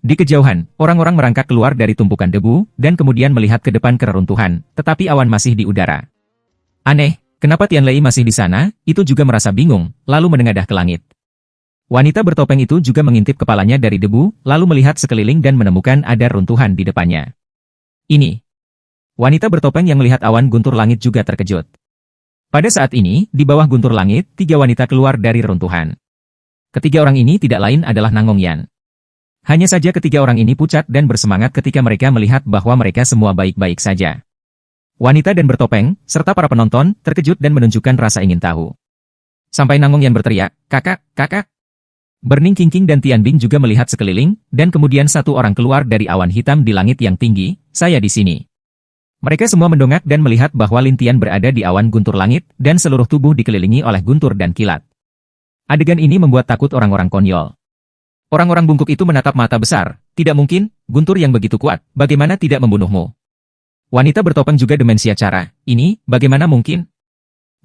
Di kejauhan, orang-orang merangkak keluar dari tumpukan debu, dan kemudian melihat ke depan keruntuhan, tetapi awan masih di udara. Aneh, kenapa Tianlei masih di sana? Itu juga merasa bingung, lalu menengadah ke langit. Wanita bertopeng itu juga mengintip kepalanya dari debu, lalu melihat sekeliling dan menemukan ada runtuhan di depannya. Ini. Wanita bertopeng yang melihat awan guntur langit juga terkejut. Pada saat ini, di bawah guntur langit, 3 wanita keluar dari runtuhan. Ketiga orang ini tidak lain adalah Nangongyan. Hanya saja ketiga orang ini pucat dan bersemangat ketika mereka melihat bahwa mereka semua baik-baik saja. Wanita dan bertopeng, serta para penonton, terkejut dan menunjukkan rasa ingin tahu. Sampai Nangongyan berteriak, "Kakak, kakak!" Burning King dan Tianbing juga melihat sekeliling, dan kemudian satu orang keluar dari awan hitam di langit yang tinggi, "Saya di sini." Mereka semua mendongak dan melihat bahwa Lin Tian berada di awan guntur langit, dan seluruh tubuh dikelilingi oleh guntur dan kilat. Adegan ini membuat takut orang-orang konyol. Orang-orang bungkuk itu menatap mata besar. Tidak mungkin, guntur yang begitu kuat, bagaimana tidak membunuhmu? Wanita bertopeng juga demensia cara, ini, bagaimana mungkin?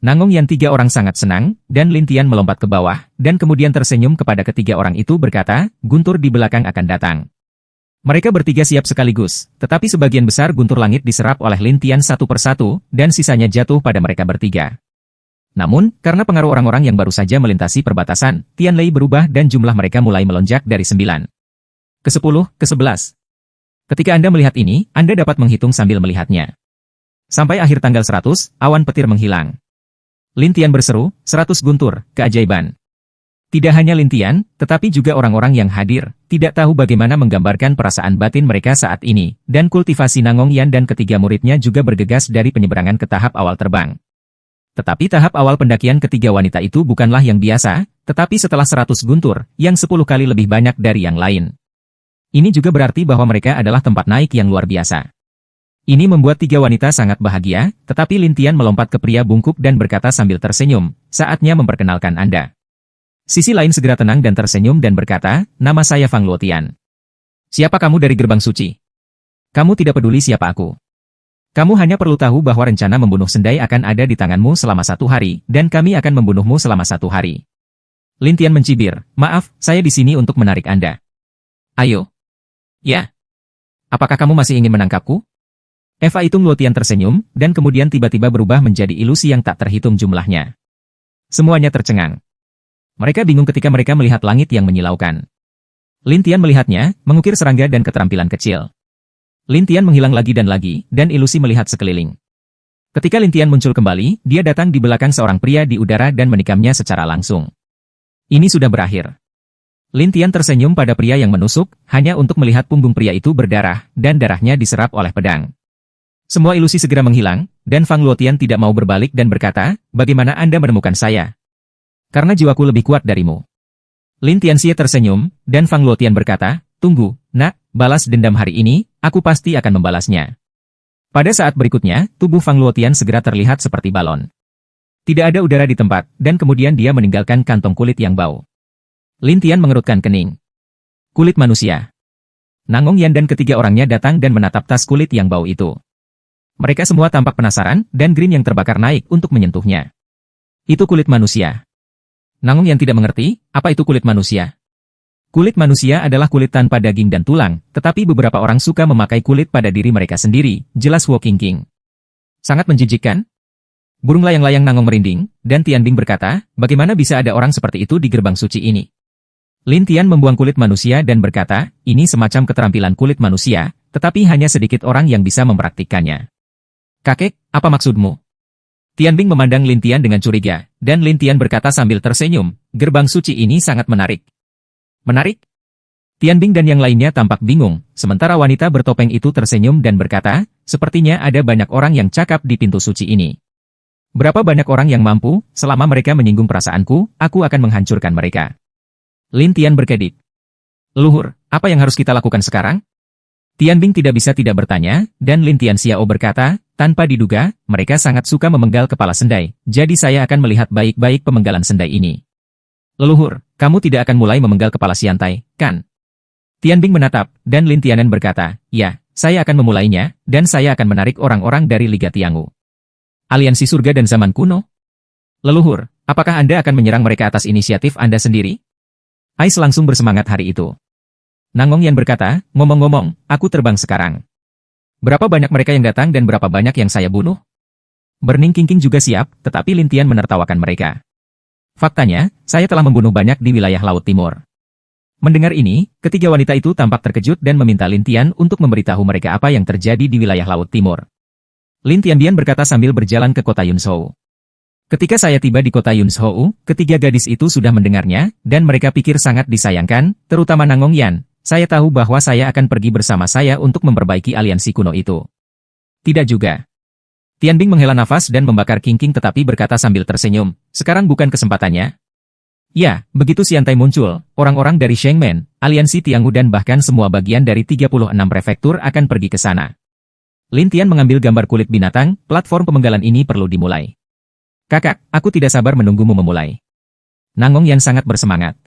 Nangongyan 3 orang sangat senang, dan Lin Tian melompat ke bawah, dan kemudian tersenyum kepada ketiga orang itu berkata, guntur di belakang akan datang. Mereka bertiga siap sekaligus, tetapi sebagian besar guntur langit diserap oleh Lin Tian satu persatu, dan sisanya jatuh pada mereka bertiga. Namun, karena pengaruh orang-orang yang baru saja melintasi perbatasan, Tianlei berubah dan jumlah mereka mulai melonjak dari 9 ke 10 ke 11. Ketika Anda melihat ini, Anda dapat menghitung sambil melihatnya. Sampai akhir tanggal 100, awan petir menghilang. Lin Tian berseru, 100 guntur, keajaiban. Tidak hanya Lin Tian, tetapi juga orang-orang yang hadir, tidak tahu bagaimana menggambarkan perasaan batin mereka saat ini, dan kultivasi Nangongyan dan ketiga muridnya juga bergegas dari penyeberangan ke tahap awal terbang. Tetapi tahap awal pendakian ketiga wanita itu bukanlah yang biasa, tetapi setelah 100 guntur, yang 10 kali lebih banyak dari yang lain. Ini juga berarti bahwa mereka adalah tempat naik yang luar biasa. Ini membuat 3 wanita sangat bahagia, tetapi Lin Tian melompat ke pria bungkuk dan berkata sambil tersenyum, saatnya memperkenalkan Anda. Sisi lain segera tenang dan tersenyum dan berkata, nama saya Fang Luotian. Siapa kamu dari gerbang suci? Kamu tidak peduli siapa aku. Kamu hanya perlu tahu bahwa rencana membunuh Sendai akan ada di tanganmu selama 1 hari, dan kami akan membunuhmu selama 1 hari. Lin Tian mencibir, maaf, saya di sini untuk menarik Anda. Ayo. Ya. Apakah kamu masih ingin menangkapku? Eva Itung Luotian tersenyum, dan kemudian tiba-tiba berubah menjadi ilusi yang tak terhitung jumlahnya. Semuanya tercengang. Mereka bingung ketika mereka melihat langit yang menyilaukan. Lin Tian melihatnya, mengukir serangga dan keterampilan kecil. Lin Tian menghilang lagi, dan ilusi melihat sekeliling. Ketika Lin Tian muncul kembali, dia datang di belakang seorang pria di udara dan menikamnya secara langsung. Ini sudah berakhir. Lin Tian tersenyum pada pria yang menusuk, hanya untuk melihat punggung pria itu berdarah, dan darahnya diserap oleh pedang. Semua ilusi segera menghilang, dan Fang Luotian tidak mau berbalik dan berkata, bagaimana Anda menemukan saya? Karena jiwaku lebih kuat darimu. Lin Tianxie tersenyum, dan Fang Luotian berkata, tunggu, nak, balas dendam hari ini, aku pasti akan membalasnya. Pada saat berikutnya, tubuh Fang Luotian segera terlihat seperti balon. Tidak ada udara di tempat, dan kemudian dia meninggalkan kantong kulit yang bau. Lin Tian mengerutkan kening. Kulit manusia. Nangongyan dan ketiga orangnya datang dan menatap tas kulit yang bau itu. Mereka semua tampak penasaran, dan Green yang terbakar naik untuk menyentuhnya. Itu kulit manusia. Nangongyan tidak mengerti, apa itu kulit manusia? Kulit manusia adalah kulit tanpa daging dan tulang, tetapi beberapa orang suka memakai kulit pada diri mereka sendiri, jelas Walking King. Sangat menjijikkan. Burung layang-layang Nangong merinding, dan Tianbing berkata, bagaimana bisa ada orang seperti itu di gerbang suci ini? Lin Tian membuang kulit manusia dan berkata, ini semacam keterampilan kulit manusia, tetapi hanya sedikit orang yang bisa mempraktikkannya. Kakek, apa maksudmu? Tianbing memandang Lin Tian dengan curiga, dan Lin Tian berkata sambil tersenyum, gerbang suci ini sangat menarik. Menarik? Tianbing dan yang lainnya tampak bingung, sementara wanita bertopeng itu tersenyum dan berkata, sepertinya ada banyak orang yang cakap di pintu suci ini. Berapa banyak orang yang mampu, selama mereka menyinggung perasaanku, aku akan menghancurkan mereka. Lin Tian berkedip. Leluhur, apa yang harus kita lakukan sekarang? Tianbing tidak bisa tidak bertanya, dan Lin Tian Xiao berkata, tanpa diduga, mereka sangat suka memenggal kepala Sendai, jadi saya akan melihat baik-baik pemenggalan Sendai ini. Leluhur, kamu tidak akan mulai memenggal kepala Xiantai, kan? Tianbing menatap, dan Lin Tianen berkata, ya, saya akan memulainya, dan saya akan menarik orang-orang dari Liga Tiangu. Aliansi Surga dan Zaman Kuno? Leluhur, apakah Anda akan menyerang mereka atas inisiatif Anda sendiri? Ais langsung bersemangat hari itu. Nangong Yan berkata, ngomong-ngomong, aku terbang sekarang. Berapa banyak mereka yang datang dan berapa banyak yang saya bunuh? Burning King juga siap, tetapi Lin Tian menertawakan mereka. Faktanya, saya telah membunuh banyak di wilayah Laut Timur. Mendengar ini, ketiga wanita itu tampak terkejut dan meminta Lin Tian untuk memberitahu mereka apa yang terjadi di wilayah Laut Timur. Lin Tianbian berkata sambil berjalan ke kota Yunzhou. Ketika saya tiba di kota Yunzhou, ketiga gadis itu sudah mendengarnya, dan mereka pikir sangat disayangkan, terutama Nangong Yan. Saya tahu bahwa saya akan pergi bersama saya untuk memperbaiki aliansi kuno itu. Tidak juga. Tianbing menghela nafas dan membakar King tetapi berkata sambil tersenyum, sekarang bukan kesempatannya. Ya, begitu Xiantai muncul, orang-orang dari Shengmen, aliansi Tianghu dan bahkan semua bagian dari 36 prefektur akan pergi ke sana. Lin Tian mengambil gambar kulit binatang, platform pemenggalan ini perlu dimulai. Kakak, aku tidak sabar menunggumu memulai. Nangong Yan sangat bersemangat.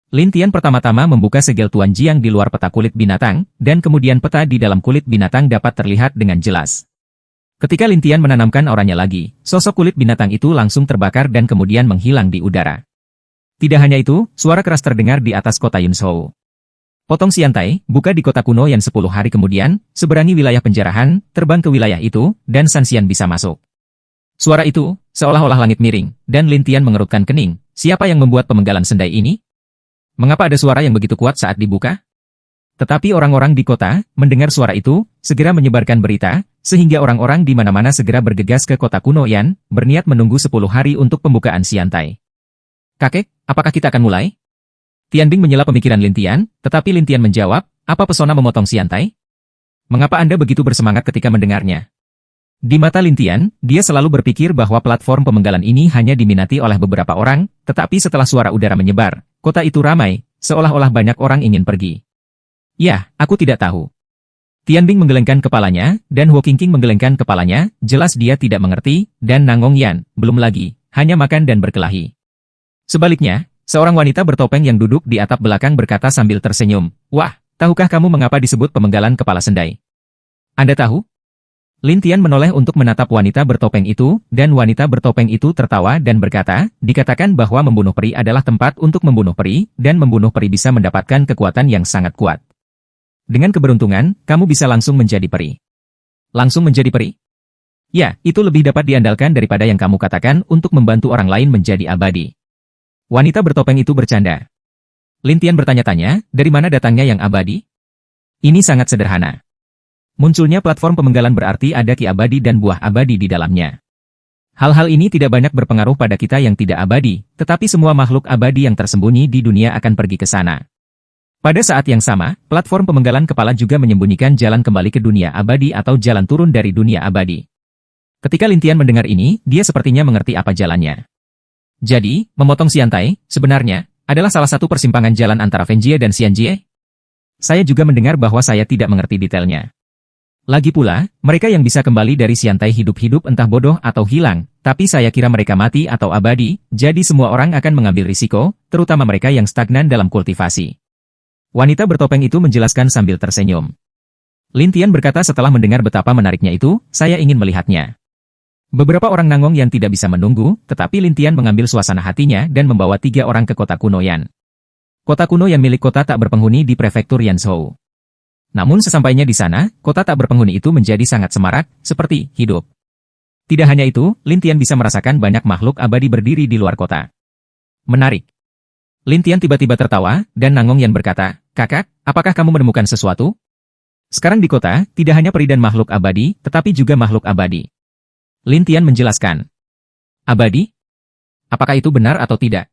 Lin Tian pertama-tama membuka segel Tuan Jiang di luar peta kulit binatang, dan kemudian peta di dalam kulit binatang dapat terlihat dengan jelas. Ketika Lin Tian menanamkan auranya lagi, sosok kulit binatang itu langsung terbakar dan kemudian menghilang di udara. Tidak hanya itu, suara keras terdengar di atas kota Yunzhou. Potong Xiantai, buka di kota kuno yang 10 hari kemudian, seberangi wilayah penjarahan, terbang ke wilayah itu, dan Sanxian bisa masuk. Suara itu, seolah-olah langit miring, dan Lin Tian mengerutkan kening. Siapa yang membuat pemenggalan sendai ini? Mengapa ada suara yang begitu kuat saat dibuka? Tetapi orang-orang di kota, mendengar suara itu, segera menyebarkan berita, sehingga orang-orang di mana-mana segera bergegas ke kota kuno Yan, berniat menunggu 10 hari untuk pembukaan Xiantai. Kakek, apakah kita akan mulai? Tianbing menyela pemikiran Lin Tian, tetapi Lin Tian menjawab, apa pesona memotong Xiantai? Mengapa Anda begitu bersemangat ketika mendengarnya? Di mata Lin Tian, dia selalu berpikir bahwa platform pemenggalan ini hanya diminati oleh beberapa orang, tetapi setelah suara udara menyebar, kota itu ramai, seolah-olah banyak orang ingin pergi. Ya, aku tidak tahu. Tianbing menggelengkan kepalanya, dan Huo Qingqing menggelengkan kepalanya, jelas dia tidak mengerti, dan Nangong Yan, belum lagi, hanya makan dan berkelahi. Sebaliknya, seorang wanita bertopeng yang duduk di atap belakang berkata sambil tersenyum, wah, tahukah kamu mengapa disebut pemenggalan kepala sendai? Anda tahu? Lin Tian menoleh untuk menatap wanita bertopeng itu, dan wanita bertopeng itu tertawa dan berkata, dikatakan bahwa membunuh peri adalah tempat untuk membunuh peri, dan membunuh peri bisa mendapatkan kekuatan yang sangat kuat. Dengan keberuntungan, kamu bisa langsung menjadi peri. Langsung menjadi peri? Ya, itu lebih dapat diandalkan daripada yang kamu katakan untuk membantu orang lain menjadi abadi. Wanita bertopeng itu bercanda. Lin Tian bertanya-tanya, dari mana datangnya yang abadi? Ini sangat sederhana. Munculnya platform pemenggalan berarti ada ki abadi dan buah abadi di dalamnya. Hal-hal ini tidak banyak berpengaruh pada kita yang tidak abadi, tetapi semua makhluk abadi yang tersembunyi di dunia akan pergi ke sana. Pada saat yang sama, platform pemenggalan kepala juga menyembunyikan jalan kembali ke dunia abadi atau jalan turun dari dunia abadi. Ketika Lin Tian mendengar ini, dia sepertinya mengerti apa jalannya. Jadi, memotong Xiantai, sebenarnya, adalah salah satu persimpangan jalan antara Fengjie dan Xianjie. Saya juga mendengar bahwa saya tidak mengerti detailnya. Lagi pula, mereka yang bisa kembali dari Xiantai hidup-hidup entah bodoh atau hilang, tapi saya kira mereka mati atau abadi, jadi semua orang akan mengambil risiko, terutama mereka yang stagnan dalam kultivasi. Wanita bertopeng itu menjelaskan sambil tersenyum. Lin Tian berkata setelah mendengar betapa menariknya itu, saya ingin melihatnya. Beberapa orang Nangong yang tidak bisa menunggu, tetapi Lin Tian mengambil suasana hatinya dan membawa 3 orang ke kota kuno Yan. Kota kuno yang milik kota tak berpenghuni di prefektur Yanzhou. Namun sesampainya di sana, kota tak berpenghuni itu menjadi sangat semarak, seperti hidup. Tidak hanya itu, Lin Tian bisa merasakan banyak makhluk abadi berdiri di luar kota. Menarik. Lin Tian tiba-tiba tertawa, dan Nangong Yan berkata, kakak, apakah kamu menemukan sesuatu? Sekarang di kota, tidak hanya peri dan makhluk abadi, tetapi juga makhluk abadi. Lin Tian menjelaskan. Abadi? Apakah itu benar atau tidak?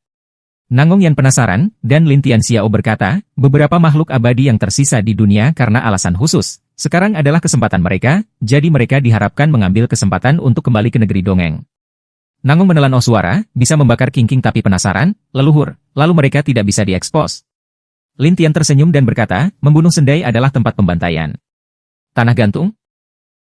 Nangong Yan penasaran, dan Lin Tian Xiao berkata, beberapa makhluk abadi yang tersisa di dunia karena alasan khusus. Sekarang adalah kesempatan mereka, jadi mereka diharapkan mengambil kesempatan untuk kembali ke negeri dongeng. Nangong menelan suara, bisa membakar King tapi penasaran, leluhur, lalu mereka tidak bisa diekspos. Lin Tian tersenyum dan berkata, membunuh sendai adalah tempat pembantaian. Tanah gantung?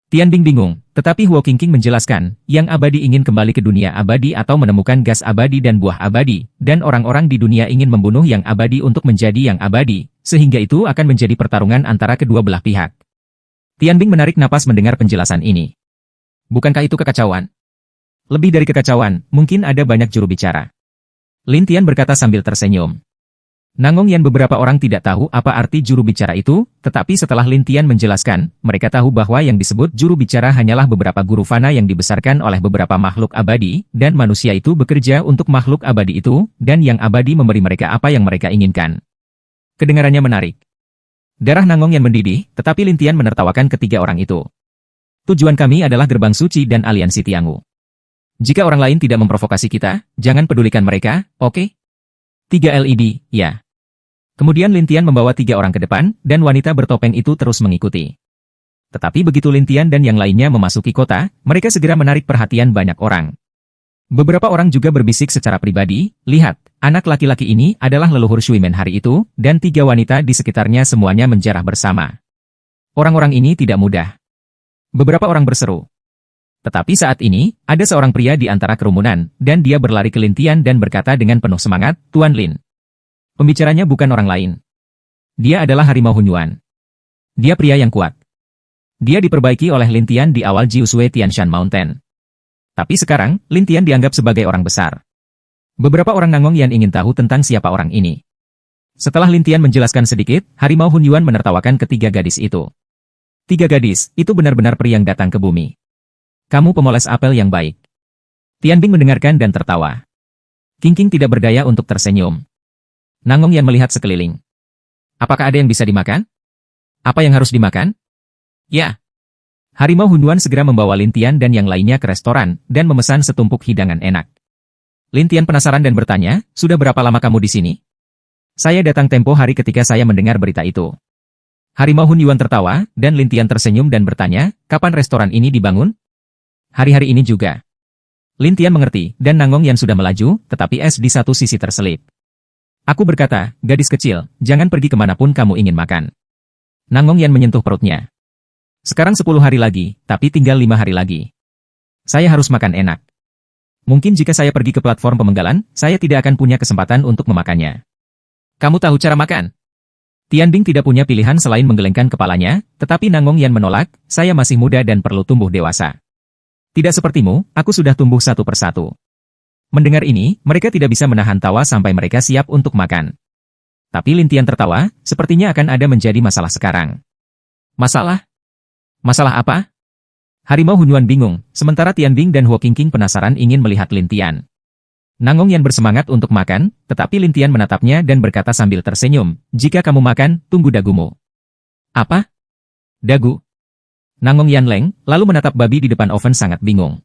Tianbing bingung, tetapi Huo Qingqing menjelaskan, yang abadi ingin kembali ke dunia abadi atau menemukan gas abadi dan buah abadi, dan orang-orang di dunia ingin membunuh yang abadi untuk menjadi yang abadi, sehingga itu akan menjadi pertarungan antara kedua belah pihak. Tianbing menarik napas mendengar penjelasan ini. Bukankah itu kekacauan? Lebih dari kekacauan, mungkin ada banyak juru bicara. Lin Tian berkata sambil tersenyum. Nangong Yan beberapa orang tidak tahu apa arti juru bicara itu, tetapi setelah Lin Tian menjelaskan, mereka tahu bahwa yang disebut juru bicara hanyalah beberapa guru fana yang dibesarkan oleh beberapa makhluk abadi, dan manusia itu bekerja untuk makhluk abadi itu, dan yang abadi memberi mereka apa yang mereka inginkan. Kedengarannya menarik. Darah Nangong Yan mendidih, tetapi Lin Tian menertawakan ketiga orang itu. Tujuan kami adalah gerbang suci dan aliansi Tiangu. Jika orang lain tidak memprovokasi kita, jangan pedulikan mereka, oke? 3 LED, ya. Kemudian Lin Tian membawa 3 orang ke depan, dan wanita bertopeng itu terus mengikuti. Tetapi begitu Lin Tian dan yang lainnya memasuki kota, mereka segera menarik perhatian banyak orang. Beberapa orang juga berbisik secara pribadi, lihat, anak laki-laki ini adalah leluhur Shuimen hari itu, dan 3 wanita di sekitarnya semuanya menjarah bersama. Orang-orang ini tidak mudah. Beberapa orang berseru. Tetapi saat ini, ada seorang pria di antara kerumunan, dan dia berlari ke Lin Tian dan berkata dengan penuh semangat, Tuan Lin. Pembicaranya bukan orang lain. Dia adalah Harimau Hunyuan. Dia pria yang kuat. Dia diperbaiki oleh Lin Tian di awal Jiusui Tianshan Mountain. Tapi sekarang, Lin Tian dianggap sebagai orang besar. Beberapa orang Nangong Yan ingin tahu tentang siapa orang ini. Setelah Lin Tian menjelaskan sedikit, Harimau Hunyuan menertawakan ketiga gadis itu. 3 gadis, itu benar-benar pria yang datang ke bumi. Kamu pemoles apel yang baik. Tianbing mendengarkan dan tertawa. King tidak berdaya untuk tersenyum. Nangong Yan melihat sekeliling. Apakah ada yang bisa dimakan? Apa yang harus dimakan? Ya. Harimau Hunyuan segera membawa Lin Tian dan yang lainnya ke restoran, dan memesan setumpuk hidangan enak. Lin Tian penasaran dan bertanya, sudah berapa lama kamu di sini? Saya datang tempo hari ketika saya mendengar berita itu. Harimau Hunyuan tertawa, dan Lin Tian tersenyum dan bertanya, kapan restoran ini dibangun? Hari-hari ini juga. Lin Tian mengerti, dan Nangong Yan sudah melaju, tetapi es di satu sisi terselip. Aku berkata, gadis kecil, jangan pergi kemanapun kamu ingin makan. Nangong Yan menyentuh perutnya. Sekarang 10 hari lagi, tapi tinggal 5 hari lagi. Saya harus makan enak. Mungkin jika saya pergi ke platform pemenggalan, saya tidak akan punya kesempatan untuk memakannya. Kamu tahu cara makan? Tianbing tidak punya pilihan selain menggelengkan kepalanya, tetapi Nangong Yan menolak, saya masih muda dan perlu tumbuh dewasa. Tidak sepertimu, aku sudah tumbuh satu persatu. Mendengar ini, mereka tidak bisa menahan tawa sampai mereka siap untuk makan. Tapi Lin Tian tertawa, sepertinya akan ada menjadi masalah sekarang. Masalah? Masalah apa? Harimau Hunyuan bingung, sementara Tianbing dan Huo Qingqing penasaran ingin melihat Lin Tian. Nangong Yan bersemangat untuk makan, tetapi Lin Tian menatapnya dan berkata sambil tersenyum, jika kamu makan, tunggu dagumu. Apa? Dagu? Nangong Yan leng, lalu menatap babi di depan oven sangat bingung.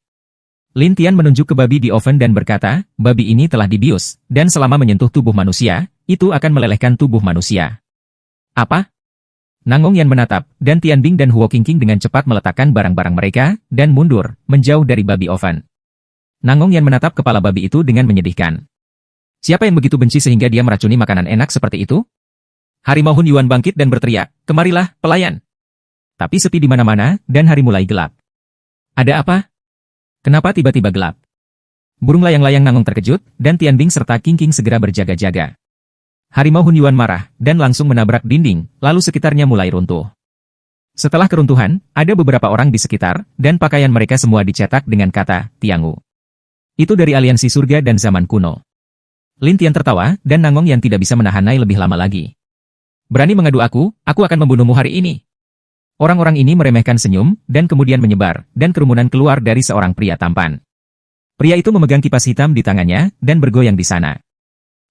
Lin Tian menunjuk ke babi di oven dan berkata, babi ini telah dibius, dan selama menyentuh tubuh manusia, itu akan melelehkan tubuh manusia. Apa? Nangong Yan menatap, dan Tianbing dan Huo Qingqing dengan cepat meletakkan barang-barang mereka, dan mundur, menjauh dari babi oven. Nangong Yan menatap kepala babi itu dengan menyedihkan. Siapa yang begitu benci sehingga dia meracuni makanan enak seperti itu? Harimau Hunyuan bangkit dan berteriak, kemarilah, pelayan. Tapi sepi di mana-mana, dan hari mulai gelap. Ada apa? Kenapa tiba-tiba gelap? Burung layang-layang Nangong terkejut, dan Tianbing serta Qingqing segera berjaga-jaga. Harimau Hunyuan marah, dan langsung menabrak dinding, lalu sekitarnya mulai runtuh. Setelah keruntuhan, ada beberapa orang di sekitar, dan pakaian mereka semua dicetak dengan kata, Tiangu. Itu dari aliansi surga dan zaman kuno. Lin Tian tertawa, dan Nangong yang tidak bisa menahan Nai lebih lama lagi. Berani mengadu aku akan membunuhmu hari ini. Orang-orang ini meremehkan senyum, dan kemudian menyebar, dan kerumunan keluar dari seorang pria tampan. Pria itu memegang kipas hitam di tangannya, dan bergoyang di sana.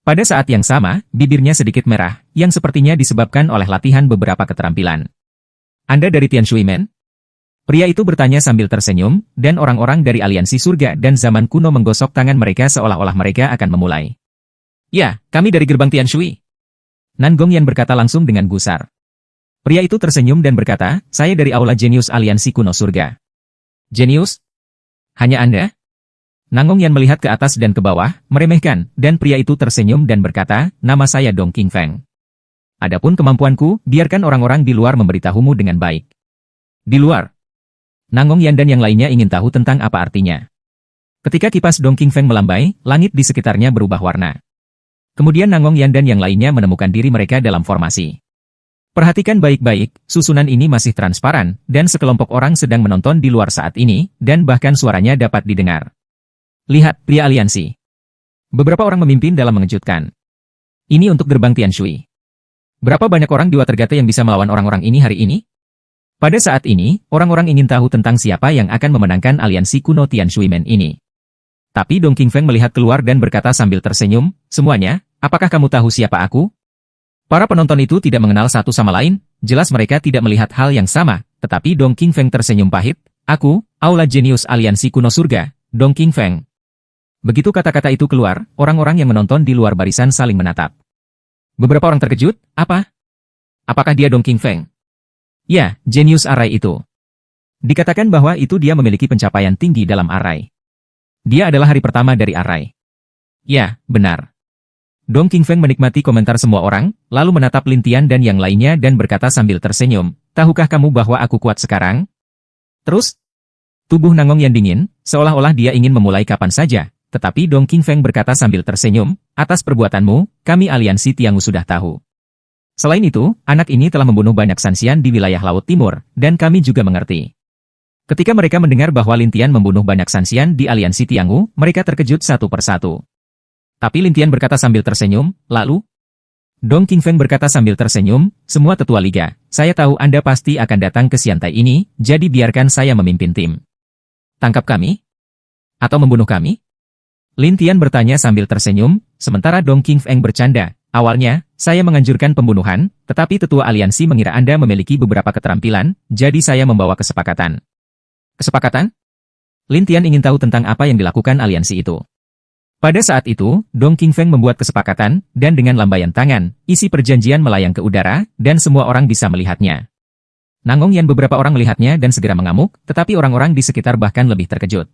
Pada saat yang sama, bibirnya sedikit merah, yang sepertinya disebabkan oleh latihan beberapa keterampilan. Anda dari Tian Shuimen? Pria itu bertanya sambil tersenyum, dan orang-orang dari aliansi surga dan zaman kuno menggosok tangan mereka seolah-olah mereka akan memulai. Ya, kami dari gerbang Tian Shui. Nangong Yan berkata langsung dengan gusar. Pria itu tersenyum dan berkata, saya dari Aula Jenius Aliansi Kuno Surga. Jenius? Hanya Anda? Nangong Yan melihat ke atas dan ke bawah, meremehkan, dan pria itu tersenyum dan berkata, nama saya Dong King Feng. Adapun kemampuanku, biarkan orang-orang di luar memberitahumu dengan baik. Di luar? Nangong Yan dan yang lainnya ingin tahu tentang apa artinya. Ketika kipas Dong King Feng melambai, langit di sekitarnya berubah warna. Kemudian Nangong Yan dan yang lainnya menemukan diri mereka dalam formasi. Perhatikan baik-baik, susunan ini masih transparan, dan sekelompok orang sedang menonton di luar saat ini, dan bahkan suaranya dapat didengar. Lihat, pria aliansi. Beberapa orang memimpin dalam mengejutkan. Ini untuk gerbang Tianshui. Berapa banyak orang di Watergate yang bisa melawan orang-orang ini hari ini? Pada saat ini, orang-orang ingin tahu tentang siapa yang akan memenangkan aliansi kuno Tianshui Men ini. Tapi Dong Qingfeng melihat keluar dan berkata sambil tersenyum, semuanya, apakah kamu tahu siapa aku? Para penonton itu tidak mengenal satu sama lain, jelas mereka tidak melihat hal yang sama, tetapi Dong Qingfeng tersenyum pahit, aku, Aula Jenius Aliansi Kuno Surga, Dong Qingfeng. Begitu kata-kata itu keluar, orang-orang yang menonton di luar barisan saling menatap. Beberapa orang terkejut, apa? Apakah dia Dong Qingfeng? Ya, jenius Arai itu. Dikatakan bahwa itu dia memiliki pencapaian tinggi dalam Arai. Dia adalah hari pertama dari Arai. Ya, benar. Dong Qingfeng menikmati komentar semua orang, lalu menatap Lin Tian dan yang lainnya dan berkata sambil tersenyum, tahukah kamu bahwa aku kuat sekarang? Terus? Tubuh Nangong yang dingin, seolah-olah dia ingin memulai kapan saja, tetapi Dong Qingfeng berkata sambil tersenyum, atas perbuatanmu, kami aliansi Tiangu sudah tahu. Selain itu, anak ini telah membunuh banyak Sanxian di wilayah Laut Timur, dan kami juga mengerti. Ketika mereka mendengar bahwa Lin Tian membunuh banyak Sanxian di aliansi Tiangu, mereka terkejut satu persatu. Tapi Lin Tian berkata sambil tersenyum, lalu? Dong Qingfeng berkata sambil tersenyum, semua tetua liga, saya tahu Anda pasti akan datang ke Xiantai ini, jadi biarkan saya memimpin tim. Tangkap kami? Atau membunuh kami? Lin Tian bertanya sambil tersenyum, sementara Dong Qingfeng bercanda, awalnya, saya menganjurkan pembunuhan, tetapi tetua aliansi mengira Anda memiliki beberapa keterampilan, jadi saya membawa kesepakatan. Kesepakatan? Lin Tian ingin tahu tentang apa yang dilakukan aliansi itu. Pada saat itu, Dong Qingfeng membuat kesepakatan, dan dengan lambaian tangan, isi perjanjian melayang ke udara, dan semua orang bisa melihatnya. Nangong Yan beberapa orang melihatnya dan segera mengamuk, tetapi orang-orang di sekitar bahkan lebih terkejut.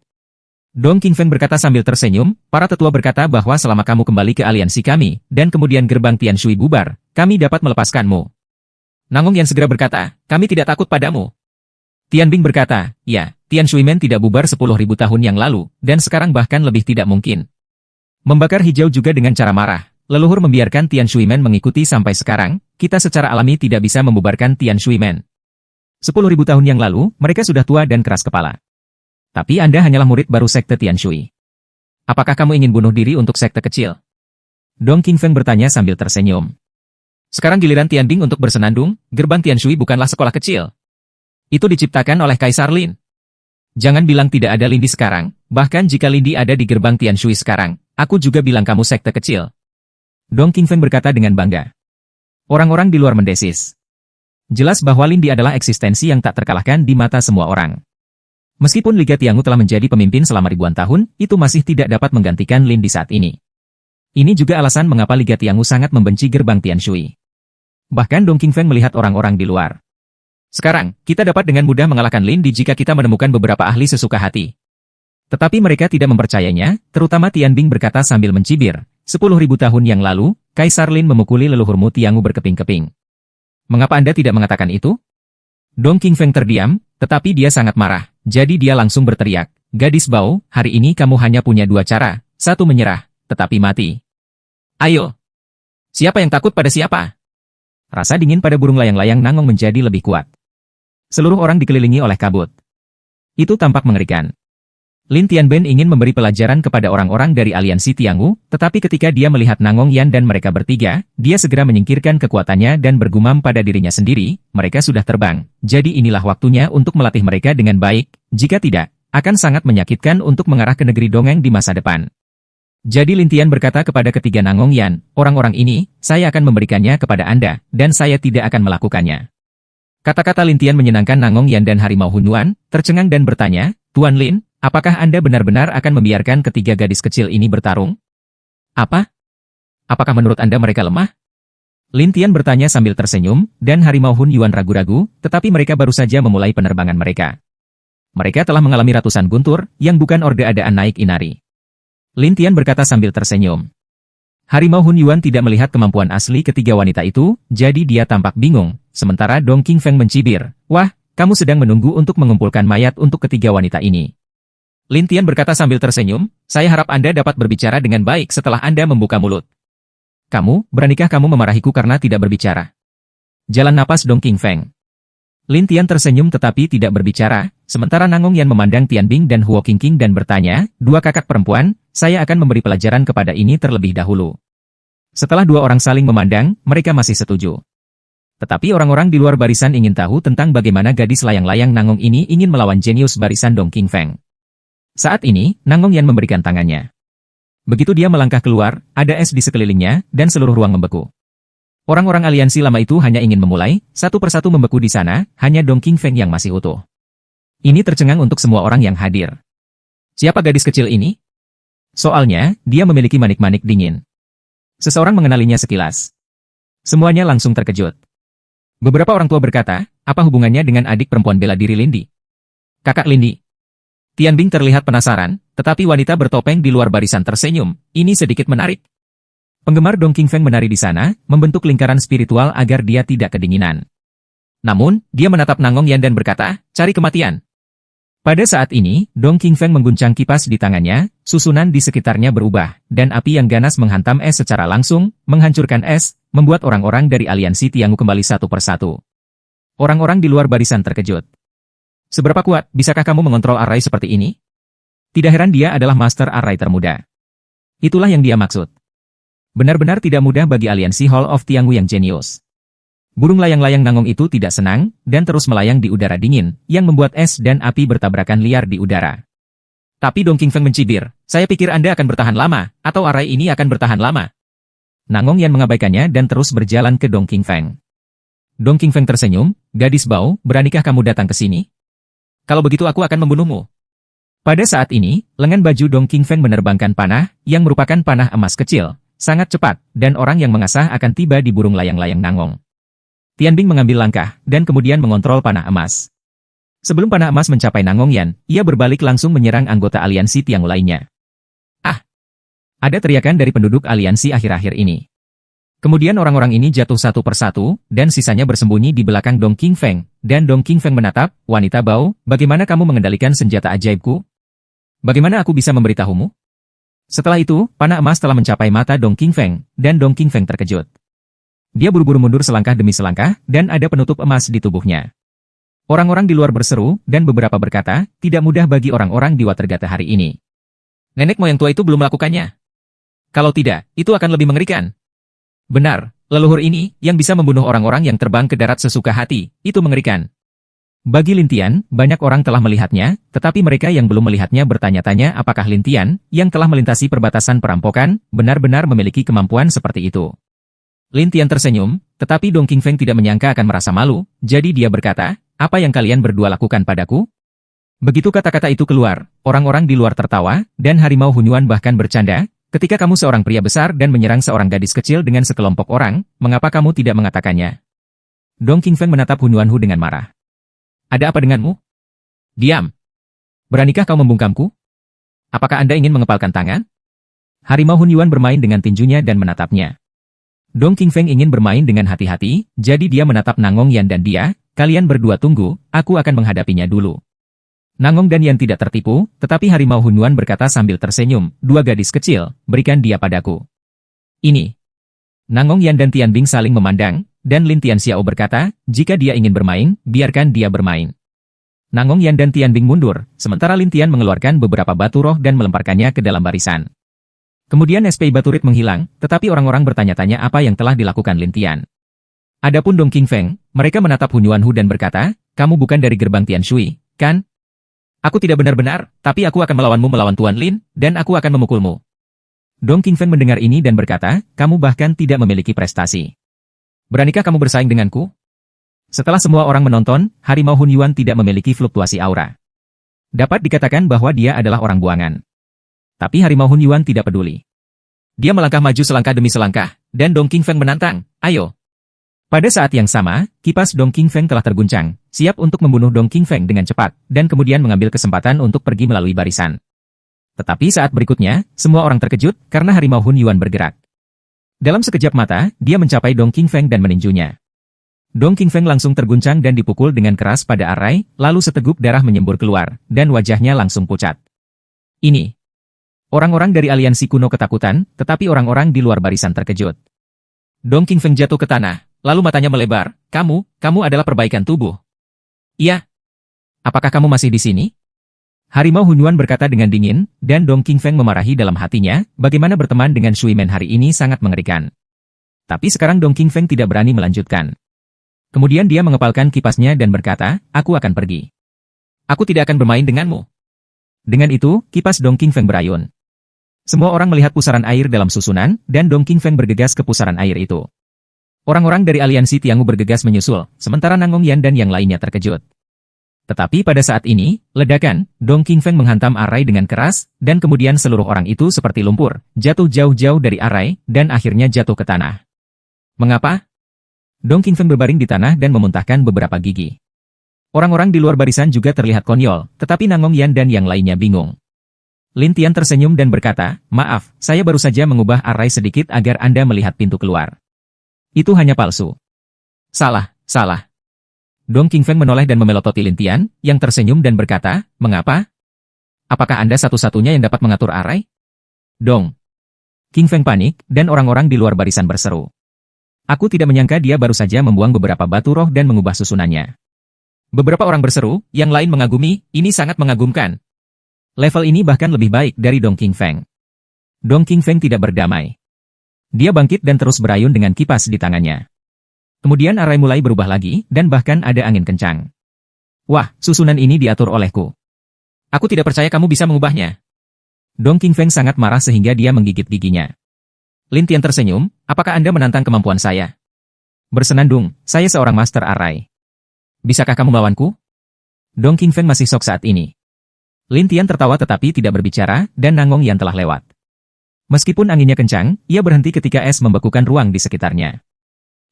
Dong Qingfeng berkata sambil tersenyum, para tetua berkata bahwa selama kamu kembali ke aliansi kami, dan kemudian gerbang Tianshui bubar, kami dapat melepaskanmu. Nangong Yan segera berkata, kami tidak takut padamu. Tian Bing berkata, ya, Tianshui Men tidak bubar 10.000 tahun yang lalu, dan sekarang bahkan lebih tidak mungkin. Membakar hijau juga dengan cara marah, leluhur membiarkan Tianshui Men mengikuti sampai sekarang, kita secara alami tidak bisa membubarkan Tianshui Men. 10.000 tahun yang lalu, mereka sudah tua dan keras kepala. Tapi Anda hanyalah murid baru sekte Tianshui. Apakah kamu ingin bunuh diri untuk sekte kecil? Dong Qingfeng bertanya sambil tersenyum. Sekarang giliran Tian Bing untuk bersenandung, gerbang Tianshui bukanlah sekolah kecil. Itu diciptakan oleh Kaisar Lin. Jangan bilang tidak ada Lindi sekarang, bahkan jika Lindi ada di gerbang Tianshui sekarang, aku juga bilang kamu sekte kecil. Dong Qingfeng berkata dengan bangga. Orang-orang di luar mendesis. Jelas bahwa Lindi adalah eksistensi yang tak terkalahkan di mata semua orang. Meskipun Liga Tiangu telah menjadi pemimpin selama ribuan tahun, itu masih tidak dapat menggantikan Lin di saat ini. Ini juga alasan mengapa Liga Tiangu sangat membenci gerbang Tianshui. Bahkan Dong Qingfeng melihat orang-orang di luar. Sekarang, kita dapat dengan mudah mengalahkan Lin di jika kita menemukan beberapa ahli sesuka hati. Tetapi mereka tidak mempercayainya, terutama Tian Bing berkata sambil mencibir, 10.000 tahun yang lalu, Kaisar Lin memukuli leluhurmu Tiangu berkeping-keping. Mengapa Anda tidak mengatakan itu? Dong Qingfeng terdiam, tetapi dia sangat marah, jadi dia langsung berteriak, gadis bau, hari ini kamu hanya punya dua cara, satu menyerah, tetapi mati. Ayo! Siapa yang takut pada siapa? Rasa dingin pada burung layang-layang Nangong menjadi lebih kuat. Seluruh orang dikelilingi oleh kabut. Itu tampak mengerikan. Lin Tianben ingin memberi pelajaran kepada orang-orang dari aliansi Tiangu, tetapi ketika dia melihat Nangong Yan dan mereka bertiga, dia segera menyingkirkan kekuatannya dan bergumam pada dirinya sendiri, mereka sudah terbang, jadi inilah waktunya untuk melatih mereka dengan baik, jika tidak, akan sangat menyakitkan untuk mengarah ke negeri dongeng di masa depan. Jadi Lin Tian berkata kepada ketiga Nangong Yan, orang-orang ini, saya akan memberikannya kepada Anda, dan saya tidak akan melakukannya. Kata-kata Lin Tian menyenangkan Nangong Yan dan Harimau Hunyuan, tercengang dan bertanya, Tuan Lin, apakah Anda benar-benar akan membiarkan ketiga gadis kecil ini bertarung? Apa? Apakah menurut Anda mereka lemah? Lin Tian bertanya sambil tersenyum, dan Harimau Hunyuan ragu-ragu, tetapi mereka baru saja memulai penerbangan mereka. Mereka telah mengalami ratusan guntur, yang bukan orde adaan naik Inari. Lin Tian berkata sambil tersenyum. Harimau Hunyuan tidak melihat kemampuan asli ketiga wanita itu, jadi dia tampak bingung, sementara Dong Qingfeng mencibir, wah, kamu sedang menunggu untuk mengumpulkan mayat untuk ketiga wanita ini. Lin Tian berkata sambil tersenyum, saya harap Anda dapat berbicara dengan baik setelah Anda membuka mulut. Kamu, beranikah kamu memarahiku karena tidak berbicara? Jalan napas Dong Qingfeng. Lin Tian tersenyum tetapi tidak berbicara, sementara Nangong Yan memandang Tian Bing dan Huo Qingqing dan bertanya, dua kakak perempuan, saya akan memberi pelajaran kepada ini terlebih dahulu. Setelah dua orang saling memandang, mereka masih setuju. Tetapi orang-orang di luar barisan ingin tahu tentang bagaimana gadis layang-layang Nangong ini ingin melawan jenius barisan Dong Qingfeng. Saat ini, Nangong Yan memberikan tangannya. Begitu dia melangkah keluar, ada es di sekelilingnya, dan seluruh ruang membeku. Orang-orang aliansi lama itu hanya ingin memulai, satu persatu membeku di sana, hanya Dong Qingfeng yang masih utuh. Ini tercengang untuk semua orang yang hadir. Siapa gadis kecil ini? Soalnya, dia memiliki manik-manik dingin. Seseorang mengenalinya sekilas. Semuanya langsung terkejut. Beberapa orang tua berkata, apa hubungannya dengan adik perempuan bela diri Lindi? Kakak Lindi. Tianbing terlihat penasaran, tetapi wanita bertopeng di luar barisan tersenyum. Ini sedikit menarik. Penggemar Dong Qingfeng menari di sana, membentuk lingkaran spiritual agar dia tidak kedinginan. Namun, dia menatap Nangong Yan dan berkata, cari kematian. Pada saat ini, Dong Qingfeng mengguncang kipas di tangannya, susunan di sekitarnya berubah, dan api yang ganas menghantam es secara langsung, menghancurkan es, membuat orang-orang dari aliansi Tiangu kembali satu persatu. Orang-orang di luar barisan terkejut. Seberapa kuat, bisakah kamu mengontrol array seperti ini? Tidak heran dia adalah master array termuda. Itulah yang dia maksud. Benar-benar tidak mudah bagi aliansi Hall of Tiangu yang jenius. Burung layang-layang Nangong itu tidak senang, dan terus melayang di udara dingin, yang membuat es dan api bertabrakan liar di udara. Tapi Dong Qingfeng mencibir, saya pikir Anda akan bertahan lama, atau array ini akan bertahan lama. Nangong Yan mengabaikannya dan terus berjalan ke Dong Qingfeng. Dong Qingfeng tersenyum, gadis bau, beranikah kamu datang ke sini? Kalau begitu aku akan membunuhmu. Pada saat ini, lengan baju Dong Qingfeng menerbangkan panah, yang merupakan panah emas kecil, sangat cepat, dan orang yang mengasah akan tiba di burung layang-layang Nangong. Tianbing mengambil langkah, dan kemudian mengontrol panah emas. Sebelum panah emas mencapai Nangong Yan, ia berbalik langsung menyerang anggota aliansi Tiangu lainnya. Ah! Ada teriakan dari penduduk aliansi akhir-akhir ini. Kemudian orang-orang ini jatuh satu persatu, dan sisanya bersembunyi di belakang Dong Qingfeng, dan Dong Qingfeng menatap, wanita bau, bagaimana kamu mengendalikan senjata ajaibku? Bagaimana aku bisa memberitahumu? Setelah itu, panah emas telah mencapai mata Dong Qingfeng, dan Dong Qingfeng terkejut. Dia buru-buru mundur selangkah demi selangkah, dan ada penutup emas di tubuhnya. Orang-orang di luar berseru, dan beberapa berkata, tidak mudah bagi orang-orang di Watergate hari ini. Nenek moyang tua itu belum melakukannya. Kalau tidak, itu akan lebih mengerikan. Benar, leluhur ini, yang bisa membunuh orang-orang yang terbang ke darat sesuka hati, itu mengerikan. Bagi Lintian, banyak orang telah melihatnya, tetapi mereka yang belum melihatnya bertanya-tanya apakah Lintian, yang telah melintasi perbatasan perampokan, benar-benar memiliki kemampuan seperti itu. Lintian tersenyum, tetapi Dong Qingfeng tidak menyangka akan merasa malu, jadi dia berkata, apa yang kalian berdua lakukan padaku? Begitu kata-kata itu keluar, orang-orang di luar tertawa, dan Harimau Hunyuan bahkan bercanda, ketika kamu seorang pria besar dan menyerang seorang gadis kecil dengan sekelompok orang, mengapa kamu tidak mengatakannya? Dong Qingfeng menatap Hunyuanhu dengan marah. Ada apa denganmu? Diam. Beranikah kau membungkamku? Apakah Anda ingin mengepalkan tangan? Harimau Hunyuan bermain dengan tinjunya dan menatapnya. Dong Qingfeng ingin bermain dengan hati-hati, jadi dia menatap Nangong Yan dan dia, kalian berdua tunggu, aku akan menghadapinya dulu. Nangong dan Yan tidak tertipu, tetapi Harimau Hunyuan berkata sambil tersenyum, dua gadis kecil, berikan dia padaku. Ini. Nangong Yan dan Tianbing saling memandang, dan Lin Tianxiao berkata, jika dia ingin bermain, biarkan dia bermain. Nangong Yan dan Tianbing mundur, sementara Lin Tian mengeluarkan beberapa batu roh dan melemparkannya ke dalam barisan. Kemudian SPI Baturit menghilang, tetapi orang-orang bertanya-tanya apa yang telah dilakukan Lin Tian. Adapun Dong Qingfeng, mereka menatap Hunyuanhu dan berkata, kamu bukan dari gerbang Tian Shui, kan? Aku tidak benar-benar, tapi aku akan melawanmu melawan Tuan Lin, dan aku akan memukulmu. Dong Qingfeng mendengar ini dan berkata, kamu bahkan tidak memiliki prestasi. Beranikah kamu bersaing denganku? Setelah semua orang menonton, Harimau Hunyuan tidak memiliki fluktuasi aura. Dapat dikatakan bahwa dia adalah orang buangan. Tapi Harimau Hunyuan tidak peduli. Dia melangkah maju selangkah demi selangkah, dan Dong Qingfeng menantang, ayo. Pada saat yang sama, kipas Dong Qingfeng telah terguncang, siap untuk membunuh Dong Qingfeng dengan cepat, dan kemudian mengambil kesempatan untuk pergi melalui barisan. Tetapi saat berikutnya, semua orang terkejut karena Harimau Hunyuan bergerak. Dalam sekejap mata, dia mencapai Dong Qingfeng dan meninjunya. Dong Qingfeng langsung terguncang dan dipukul dengan keras pada arai, lalu seteguk darah menyembur keluar, dan wajahnya langsung pucat. Ini. Orang-orang dari aliansi kuno ketakutan, tetapi orang-orang di luar barisan terkejut. Dong Qingfeng jatuh ke tanah, lalu matanya melebar, kamu adalah perbaikan tubuh. Iya. Apakah kamu masih di sini? Harimau Hunyuan berkata dengan dingin, dan Dong Qingfeng memarahi dalam hatinya, bagaimana berteman dengan Shui Men hari ini sangat mengerikan. Tapi sekarang Dong Qingfeng tidak berani melanjutkan. Kemudian dia mengepalkan kipasnya dan berkata, aku akan pergi. Aku tidak akan bermain denganmu. Dengan itu, kipas Dong Qingfeng berayun. Semua orang melihat pusaran air dalam susunan, dan Dong Qingfeng bergegas ke pusaran air itu. Orang-orang dari aliansi Tiangu bergegas menyusul, sementara Nangong Yan dan yang lainnya terkejut. Tetapi pada saat ini, ledakan, Dong Qingfeng menghantam Arai dengan keras, dan kemudian seluruh orang itu seperti lumpur, jatuh jauh-jauh dari Arai, dan akhirnya jatuh ke tanah. Mengapa? Dong Qingfeng berbaring di tanah dan memuntahkan beberapa gigi. Orang-orang di luar barisan juga terlihat konyol, tetapi Nangong Yan dan yang lainnya bingung. Lin Tian tersenyum dan berkata, maaf, saya baru saja mengubah Arai sedikit agar Anda melihat pintu keluar. Itu hanya palsu. Salah, salah. Dong Qingfeng menoleh dan memelototi Lin Tian, yang tersenyum dan berkata, mengapa? Apakah Anda satu-satunya yang dapat mengatur Arai? Dong. Qingfeng panik, dan orang-orang di luar barisan berseru. Aku tidak menyangka dia baru saja membuang beberapa batu roh dan mengubah susunannya. Beberapa orang berseru, yang lain mengagumi, ini sangat mengagumkan. Level ini bahkan lebih baik dari Dong Qingfeng. Dong Qingfeng tidak berdamai. Dia bangkit dan terus berayun dengan kipas di tangannya. Kemudian Arai mulai berubah lagi, dan bahkan ada angin kencang. Wah, susunan ini diatur olehku. Aku tidak percaya kamu bisa mengubahnya. Dong Qingfeng sangat marah sehingga dia menggigit giginya. Lin Tian tersenyum, apakah Anda menantang kemampuan saya? Bersenandung, saya seorang master Arai. Bisakah kamu melawanku? Dong Qingfeng masih shock saat ini. Lin Tian tertawa tetapi tidak berbicara, dan Nangong Yan telah lewat. Meskipun anginnya kencang, ia berhenti ketika es membekukan ruang di sekitarnya.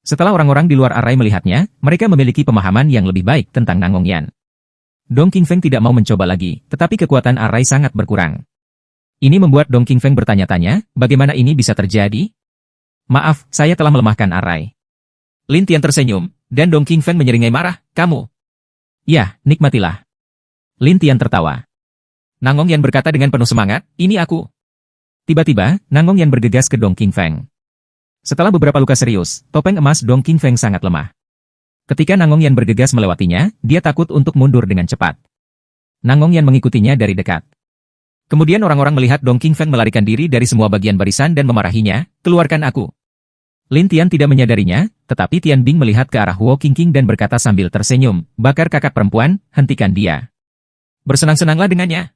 Setelah orang-orang di luar Arai melihatnya, mereka memiliki pemahaman yang lebih baik tentang Nangong Yan. Dong Qingfeng tidak mau mencoba lagi, tetapi kekuatan Arai sangat berkurang. Ini membuat Dong Qingfeng bertanya-tanya, bagaimana ini bisa terjadi? Maaf, saya telah melemahkan Arai. Lin Tian tersenyum, dan Dong Qingfeng menyeringai marah, kamu. Ya, nikmatilah. Lin Tian tertawa. Nangong Yan berkata dengan penuh semangat, ini aku. Tiba-tiba, Nangong Yan bergegas ke Dong Qingfeng. Setelah beberapa luka serius, topeng emas Dong Qingfeng sangat lemah. Ketika Nangong Yan bergegas melewatinya, dia takut untuk mundur dengan cepat. Nangong Yan mengikutinya dari dekat. Kemudian orang-orang melihat Dong Qingfeng melarikan diri dari semua bagian barisan dan memarahinya, keluarkan aku. Lin Tian tidak menyadarinya, tetapi Tian Bing melihat ke arah Huo Qingqing dan berkata sambil tersenyum, bakar kakak perempuan, hentikan dia. Bersenang-senanglah dengannya.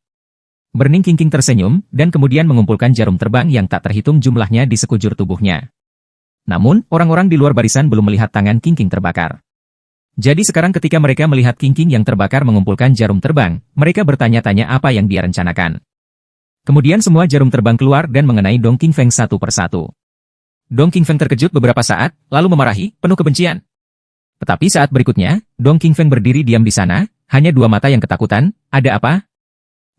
Burning Qingqing tersenyum, dan kemudian mengumpulkan jarum terbang yang tak terhitung jumlahnya di sekujur tubuhnya. Namun, orang-orang di luar barisan belum melihat tangan Qingqing terbakar. Jadi sekarang ketika mereka melihat Qingqing yang terbakar mengumpulkan jarum terbang, mereka bertanya-tanya apa yang dia rencanakan. Kemudian semua jarum terbang keluar dan mengenai Dong Qingfeng satu persatu. Dong Qingfeng terkejut beberapa saat, lalu memarahi, penuh kebencian. Tetapi saat berikutnya, Dong Qingfeng berdiri diam di sana, hanya dua mata yang ketakutan, ada apa?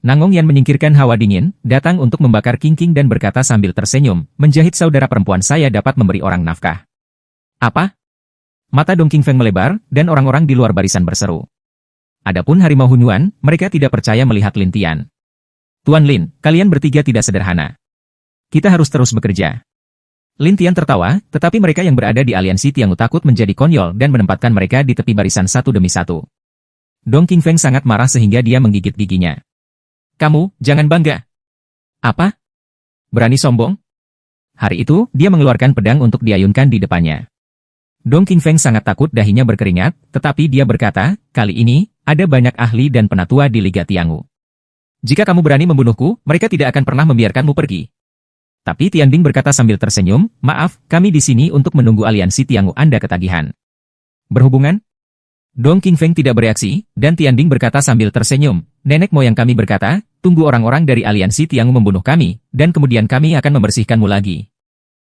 Nangong Yan menyingkirkan hawa dingin, datang untuk membakar Qingqing dan berkata sambil tersenyum, menjahit saudara perempuan saya dapat memberi orang nafkah. Apa? Mata Dong Qingfeng melebar, dan orang-orang di luar barisan berseru. Adapun harimau Hunyuan, mereka tidak percaya melihat Lin Tian. Tuan Lin, kalian bertiga tidak sederhana. Kita harus terus bekerja. Lin Tian tertawa, tetapi mereka yang berada di aliansi Tiangu takut menjadi konyol dan menempatkan mereka di tepi barisan satu demi satu. Dong Qingfeng sangat marah sehingga dia menggigit giginya. Kamu, jangan bangga. Apa? Berani sombong? Hari itu, dia mengeluarkan pedang untuk diayunkan di depannya. Dong Qingfeng sangat takut dahinya berkeringat, tetapi dia berkata, kali ini, ada banyak ahli dan penatua di Liga Tiangu. Jika kamu berani membunuhku, mereka tidak akan pernah membiarkanmu pergi. Tapi Tian Bing berkata sambil tersenyum, maaf, kami di sini untuk menunggu aliansi Tiangu Anda ketagihan. Berhubungan? Dong Qingfeng tidak bereaksi, dan Tian Bing berkata sambil tersenyum, nenek moyang kami berkata, tunggu orang-orang dari aliansi Tiangu membunuh kami, dan kemudian kami akan membersihkanmu lagi.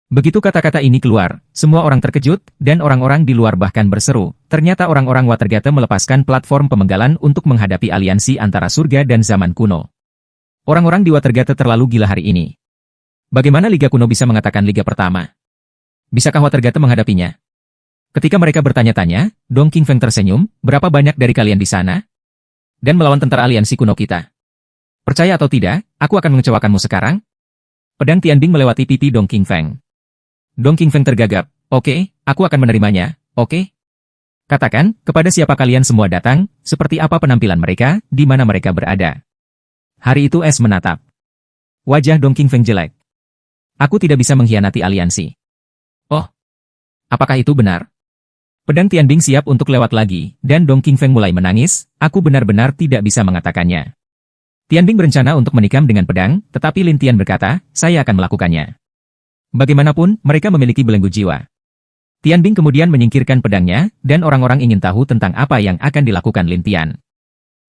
Begitu kata-kata ini keluar, semua orang terkejut, dan orang-orang di luar bahkan berseru, ternyata orang-orang Watergate melepaskan platform pemenggalan untuk menghadapi aliansi antara surga dan zaman kuno. Orang-orang di Watergate terlalu gila hari ini. Bagaimana Liga Kuno bisa mengatakan Liga Pertama? Bisakah Watergate menghadapinya? Ketika mereka bertanya-tanya, Dong Qingfeng tersenyum, berapa banyak dari kalian di sana? Dan melawan tentara aliansi kuno kita. Percaya atau tidak, aku akan mengecewakanmu sekarang. Pedang Tian Bing melewati pipi Dong Qingfeng. Dong Qingfeng tergagap, oke, aku akan menerimanya, oke? Katakan, kepada siapa kalian semua datang, seperti apa penampilan mereka, di mana mereka berada. Hari itu es menatap. Wajah Dong Qingfeng jelek. Aku tidak bisa mengkhianati aliansi. Oh, Apakah itu benar? Pedang Tianbing siap untuk lewat lagi, dan Dong Qingfeng mulai menangis, aku benar-benar tidak bisa mengatakannya. Tianbing berencana untuk menikam dengan pedang, tetapi Lin Tian berkata, saya akan melakukannya. Bagaimanapun, mereka memiliki belenggu jiwa. Tianbing kemudian menyingkirkan pedangnya, dan orang-orang ingin tahu tentang apa yang akan dilakukan Lin Tian.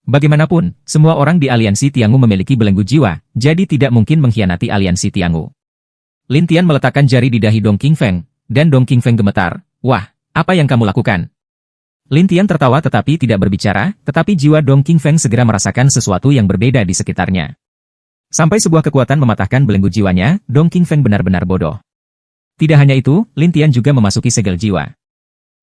Bagaimanapun, semua orang di aliansi Tiangu memiliki belenggu jiwa, jadi tidak mungkin mengkhianati aliansi Tiangu. Lin Tian meletakkan jari di dahi Dong Qingfeng, dan Dong Qingfeng gemetar, wah, apa yang kamu lakukan? Lin Tian tertawa tetapi tidak berbicara, tetapi jiwa Dong Qingfeng segera merasakan sesuatu yang berbeda di sekitarnya. Sampai sebuah kekuatan mematahkan belenggu jiwanya, Dong Qingfeng benar-benar bodoh. Tidak hanya itu, Lin Tian juga memasuki segel jiwa.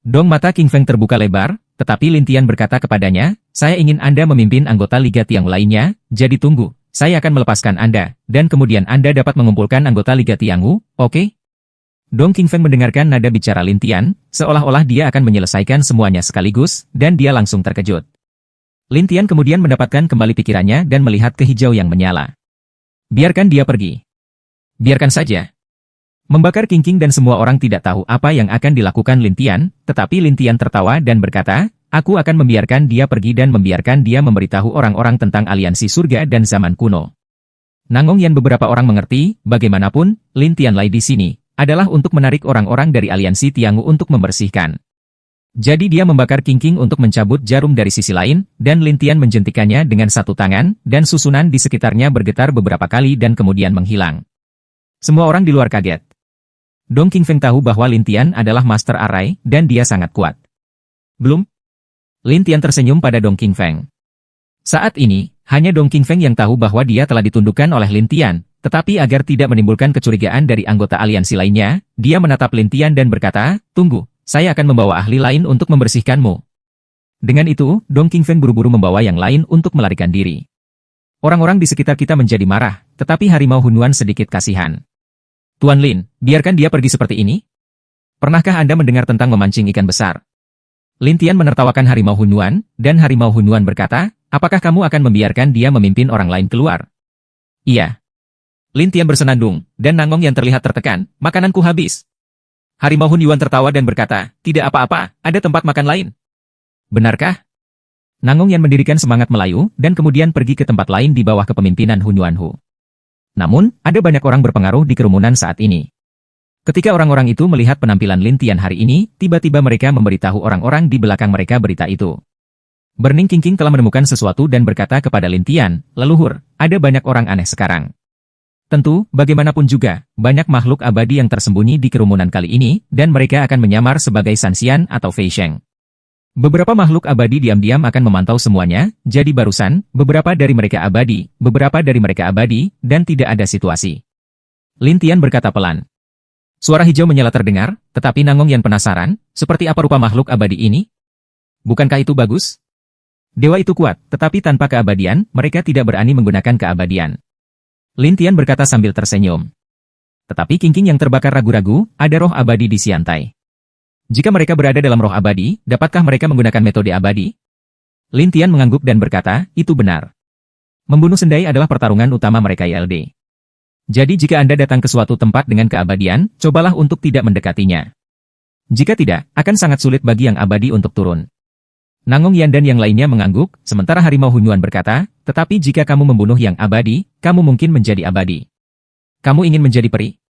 Dong mata Qingfeng terbuka lebar, tetapi Lin Tian berkata kepadanya, saya ingin Anda memimpin anggota Liga Tiangu lainnya, jadi tunggu, saya akan melepaskan Anda, dan kemudian Anda dapat mengumpulkan anggota Liga Tiangu, oke? Dong Qingfeng mendengarkan nada bicara Lin Tian, seolah-olah dia akan menyelesaikan semuanya sekaligus, dan dia langsung terkejut. Lin Tian kemudian mendapatkan kembali pikirannya dan melihat ke hijau yang menyala. Biarkan dia pergi. Biarkan saja. Membakar Qingqing dan semua orang tidak tahu apa yang akan dilakukan Lin Tian, tetapi Lin Tian tertawa dan berkata, aku akan membiarkan dia pergi dan membiarkan dia memberitahu orang-orang tentang aliansi surga dan zaman kuno. Nangong Yan beberapa orang mengerti, bagaimanapun, Lin Tian Lai di sini adalah untuk menarik orang-orang dari aliansi Tiangu untuk membersihkan. Jadi dia membakar Qingqing untuk mencabut jarum dari sisi lain, dan Lin Tian menjentikannya dengan satu tangan, dan susunan di sekitarnya bergetar beberapa kali dan kemudian menghilang. Semua orang di luar kaget. Dong Qingfeng tahu bahwa Lin Tian adalah master arai, dan dia sangat kuat. Belum? Lin Tian tersenyum pada Dong Qingfeng. Saat ini, hanya Dong Qingfeng yang tahu bahwa dia telah ditundukkan oleh Lin Tian. Tetapi agar tidak menimbulkan kecurigaan dari anggota aliansi lainnya, dia menatap Lin Tian dan berkata, tunggu, saya akan membawa ahli lain untuk membersihkanmu. Dengan itu, Dong Qingfeng buru-buru membawa yang lain untuk melarikan diri. Orang-orang di sekitar kita menjadi marah, tetapi Harimau Hunuan sedikit kasihan. Tuan Lin, biarkan dia pergi seperti ini? Pernahkah Anda mendengar tentang memancing ikan besar? Lin Tian menertawakan Harimau Hunuan, dan Harimau Hunuan berkata, apakah kamu akan membiarkan dia memimpin orang lain keluar? Iya. Lin Tian bersenandung, dan Nangong yang terlihat tertekan, makananku habis. Harimau Hunyuan tertawa dan berkata, tidak apa-apa, ada tempat makan lain. Benarkah? Nangong yang mendirikan semangat Melayu, dan kemudian pergi ke tempat lain di bawah kepemimpinan Hunyuanhu. Namun, ada banyak orang berpengaruh di kerumunan saat ini. Ketika orang-orang itu melihat penampilan Lin Tian hari ini, tiba-tiba mereka memberitahu orang-orang di belakang mereka berita itu. Burning Qingqing telah menemukan sesuatu dan berkata kepada Lin Tian, leluhur, ada banyak orang aneh sekarang. Tentu, bagaimanapun juga, banyak makhluk abadi yang tersembunyi di kerumunan kali ini, dan mereka akan menyamar sebagai Sanxian atau Fei Sheng. Beberapa makhluk abadi diam-diam akan memantau semuanya, jadi barusan, beberapa dari mereka abadi, dan tidak ada situasi. Lin Tian berkata pelan. Suara hijau menyala terdengar, tetapi Nangong Yan penasaran, seperti apa rupa makhluk abadi ini? Bukankah itu bagus? Dewa itu kuat, tetapi tanpa keabadian, mereka tidak berani menggunakan keabadian. Lin Tian berkata sambil tersenyum. Tetapi Qingqing yang terbakar ragu-ragu, ada roh abadi di Siantai. Jika mereka berada dalam roh abadi, dapatkah mereka menggunakan metode abadi? Lin Tian mengangguk dan berkata, itu benar. Membunuh Sendai adalah pertarungan utama mereka YLD. Jadi jika Anda datang ke suatu tempat dengan keabadian, cobalah untuk tidak mendekatinya. Jika tidak, akan sangat sulit bagi yang abadi untuk turun. Nangong Yan dan yang lainnya mengangguk, sementara Harimau Hunyuan berkata, tetapi jika kamu membunuh yang abadi, kamu mungkin menjadi abadi. Kamu ingin menjadi peri?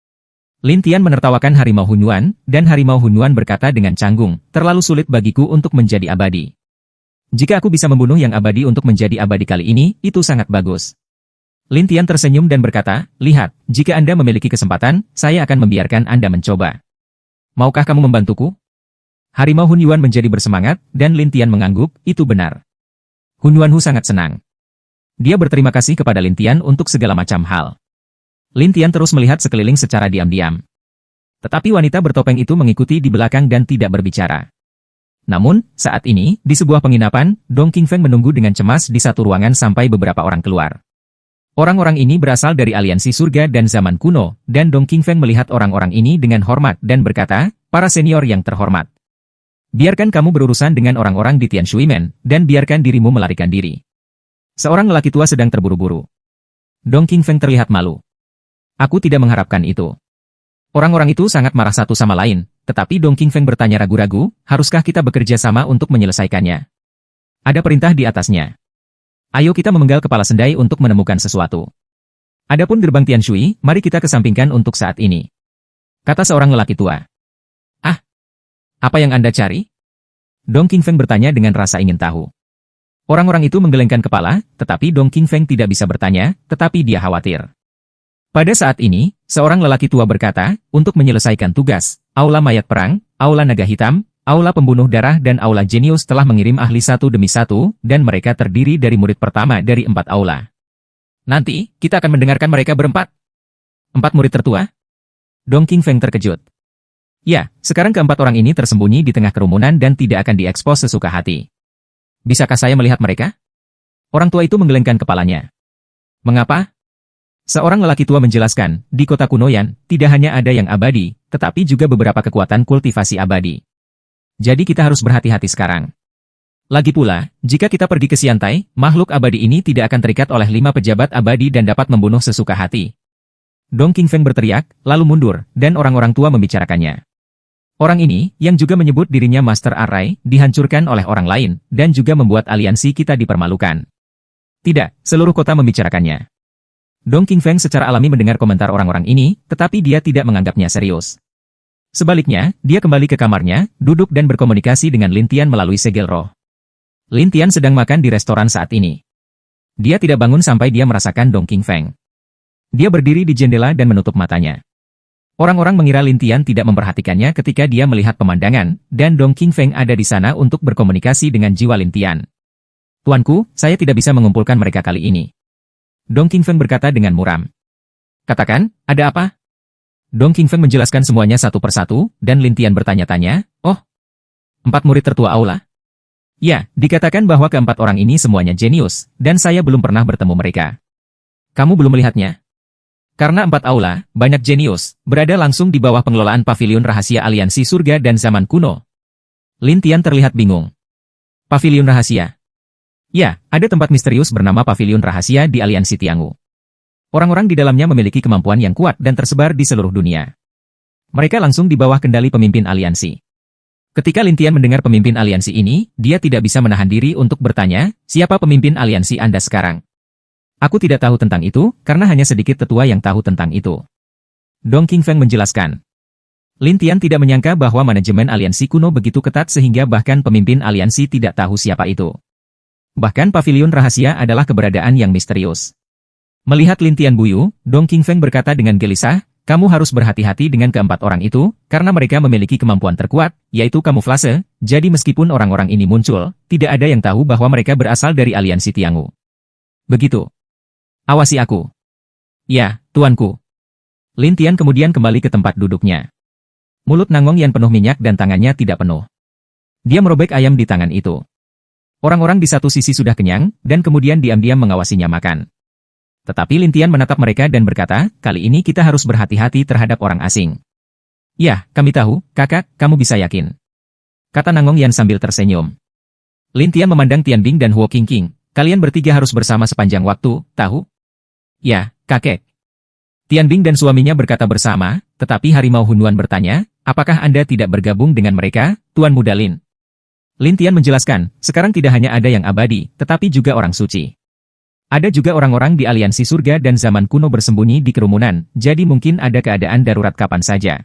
Lin Tian menertawakan Harimau Hunyuan, dan Harimau Hunyuan berkata dengan canggung, terlalu sulit bagiku untuk menjadi abadi. Jika aku bisa membunuh yang abadi untuk menjadi abadi kali ini, itu sangat bagus. Lin Tian tersenyum dan berkata, lihat, jika Anda memiliki kesempatan, saya akan membiarkan Anda mencoba. Maukah kamu membantuku? Harimau Hunyuan menjadi bersemangat, dan Lin Tian mengangguk, itu benar. Hunyuanhu sangat senang. Dia berterima kasih kepada Lin Tian untuk segala macam hal. Lin Tian terus melihat sekeliling secara diam-diam. Tetapi wanita bertopeng itu mengikuti di belakang dan tidak berbicara. Namun, saat ini, di sebuah penginapan, Dong Qingfeng menunggu dengan cemas di satu ruangan sampai beberapa orang keluar. Orang-orang ini berasal dari aliansi surga dan zaman kuno, dan Dong Qingfeng melihat orang-orang ini dengan hormat dan berkata, para senior yang terhormat. Biarkan kamu berurusan dengan orang-orang di Tian Shuimen, dan biarkan dirimu melarikan diri. Seorang lelaki tua sedang terburu-buru. Dong Qingfeng terlihat malu. Aku tidak mengharapkan itu. Orang-orang itu sangat marah satu sama lain, tetapi Dong Qingfeng bertanya ragu-ragu, haruskah kita bekerja sama untuk menyelesaikannya? Ada perintah di atasnya. Ayo kita memenggal kepala Sendai untuk menemukan sesuatu. Adapun gerbang Tianshui, mari kita kesampingkan untuk saat ini. Kata seorang lelaki tua. Ah, apa yang Anda cari? Dong Qingfeng bertanya dengan rasa ingin tahu. Orang-orang itu menggelengkan kepala, tetapi Dong Qingfeng tidak bisa bertanya, tetapi dia khawatir. Pada saat ini, seorang lelaki tua berkata, untuk menyelesaikan tugas, Aula Mayat Perang, Aula Naga Hitam, Aula Pembunuh Darah dan Aula Jenius telah mengirim ahli satu demi satu, dan mereka terdiri dari murid pertama dari 4 aula. Nanti, kita akan mendengarkan mereka berempat. 4 murid tertua? Dong Qingfeng terkejut. Ya, sekarang keempat orang ini tersembunyi di tengah kerumunan dan tidak akan diekspos sesuka hati. Bisakah saya melihat mereka? Orang tua itu menggelengkan kepalanya. Mengapa? Seorang lelaki tua menjelaskan, di kota kuno Yan, tidak hanya ada yang abadi, tetapi juga beberapa kekuatan kultivasi abadi. Jadi kita harus berhati-hati sekarang. Lagi pula, jika kita pergi ke Xiantai, makhluk abadi ini tidak akan terikat oleh 5 pejabat abadi dan dapat membunuh sesuka hati. Dong Qingfeng berteriak, lalu mundur, dan orang-orang tua membicarakannya. Orang ini, yang juga menyebut dirinya Master Array, dihancurkan oleh orang lain, dan juga membuat aliansi kita dipermalukan. Tidak, seluruh kota membicarakannya. Dong Qingfeng secara alami mendengar komentar orang-orang ini, tetapi dia tidak menganggapnya serius. Sebaliknya, dia kembali ke kamarnya, duduk dan berkomunikasi dengan Lin Tian melalui segel roh. Lin Tian sedang makan di restoran saat ini. Dia tidak bangun sampai dia merasakan Dong Qingfeng. Dia berdiri di jendela dan menutup matanya. Orang-orang mengira Lin Tian tidak memperhatikannya ketika dia melihat pemandangan, dan Dong Qingfeng ada di sana untuk berkomunikasi dengan jiwa Lin Tian. Tuanku, saya tidak bisa mengumpulkan mereka kali ini. Dong Qingfeng berkata dengan muram. Katakan, ada apa? Dong Qingfeng menjelaskan semuanya satu persatu, dan Lin Tian bertanya-tanya, oh, 4 murid tertua aula? Ya, dikatakan bahwa keempat orang ini semuanya jenius, dan saya belum pernah bertemu mereka. Kamu belum melihatnya? Karena 4 aula, banyak jenius, berada langsung di bawah pengelolaan Paviliun Rahasia Aliansi Surga dan Zaman Kuno. Lin Tian terlihat bingung. Paviliun Rahasia? Ya, ada tempat misterius bernama Paviliun Rahasia di Aliansi Tiangu. Orang-orang di dalamnya memiliki kemampuan yang kuat dan tersebar di seluruh dunia. Mereka langsung di bawah kendali pemimpin aliansi. Ketika Lin Tian mendengar pemimpin aliansi ini, dia tidak bisa menahan diri untuk bertanya, siapa pemimpin aliansi Anda sekarang? Aku tidak tahu tentang itu, karena hanya sedikit tetua yang tahu tentang itu. Dong Qingfeng menjelaskan. Lin Tian tidak menyangka bahwa manajemen aliansi kuno begitu ketat sehingga bahkan pemimpin aliansi tidak tahu siapa itu. Bahkan Paviliun Rahasia adalah keberadaan yang misterius. Melihat Lin Tian buyu, Dong Qingfeng berkata dengan gelisah, kamu harus berhati-hati dengan keempat orang itu, karena mereka memiliki kemampuan terkuat, yaitu kamuflase, jadi meskipun orang-orang ini muncul, tidak ada yang tahu bahwa mereka berasal dari aliansi Tiangu. Begitu. Awasi aku. Ya, tuanku. Lin Tian kemudian kembali ke tempat duduknya. Mulut Nangong Yan penuh minyak dan tangannya tidak penuh. Dia merobek ayam di tangan itu. Orang-orang di satu sisi sudah kenyang, dan kemudian diam-diam mengawasinya makan. Tetapi Lin Tian menatap mereka dan berkata, kali ini kita harus berhati-hati terhadap orang asing. Ya, kami tahu, kakak, kamu bisa yakin. Kata Nangong Yan sambil tersenyum. Lin Tian memandang Tian Bing dan Huo Qingqing. Kalian bertiga harus bersama sepanjang waktu, tahu? Ya, kakek. Tian Bing dan suaminya berkata bersama, tetapi Harimau Hunuan bertanya, apakah Anda tidak bergabung dengan mereka, Tuan Muda Lin? Lin Tian menjelaskan, sekarang tidak hanya ada yang abadi, tetapi juga orang suci. Ada juga orang-orang di aliansi surga dan zaman kuno bersembunyi di kerumunan, jadi mungkin ada keadaan darurat kapan saja.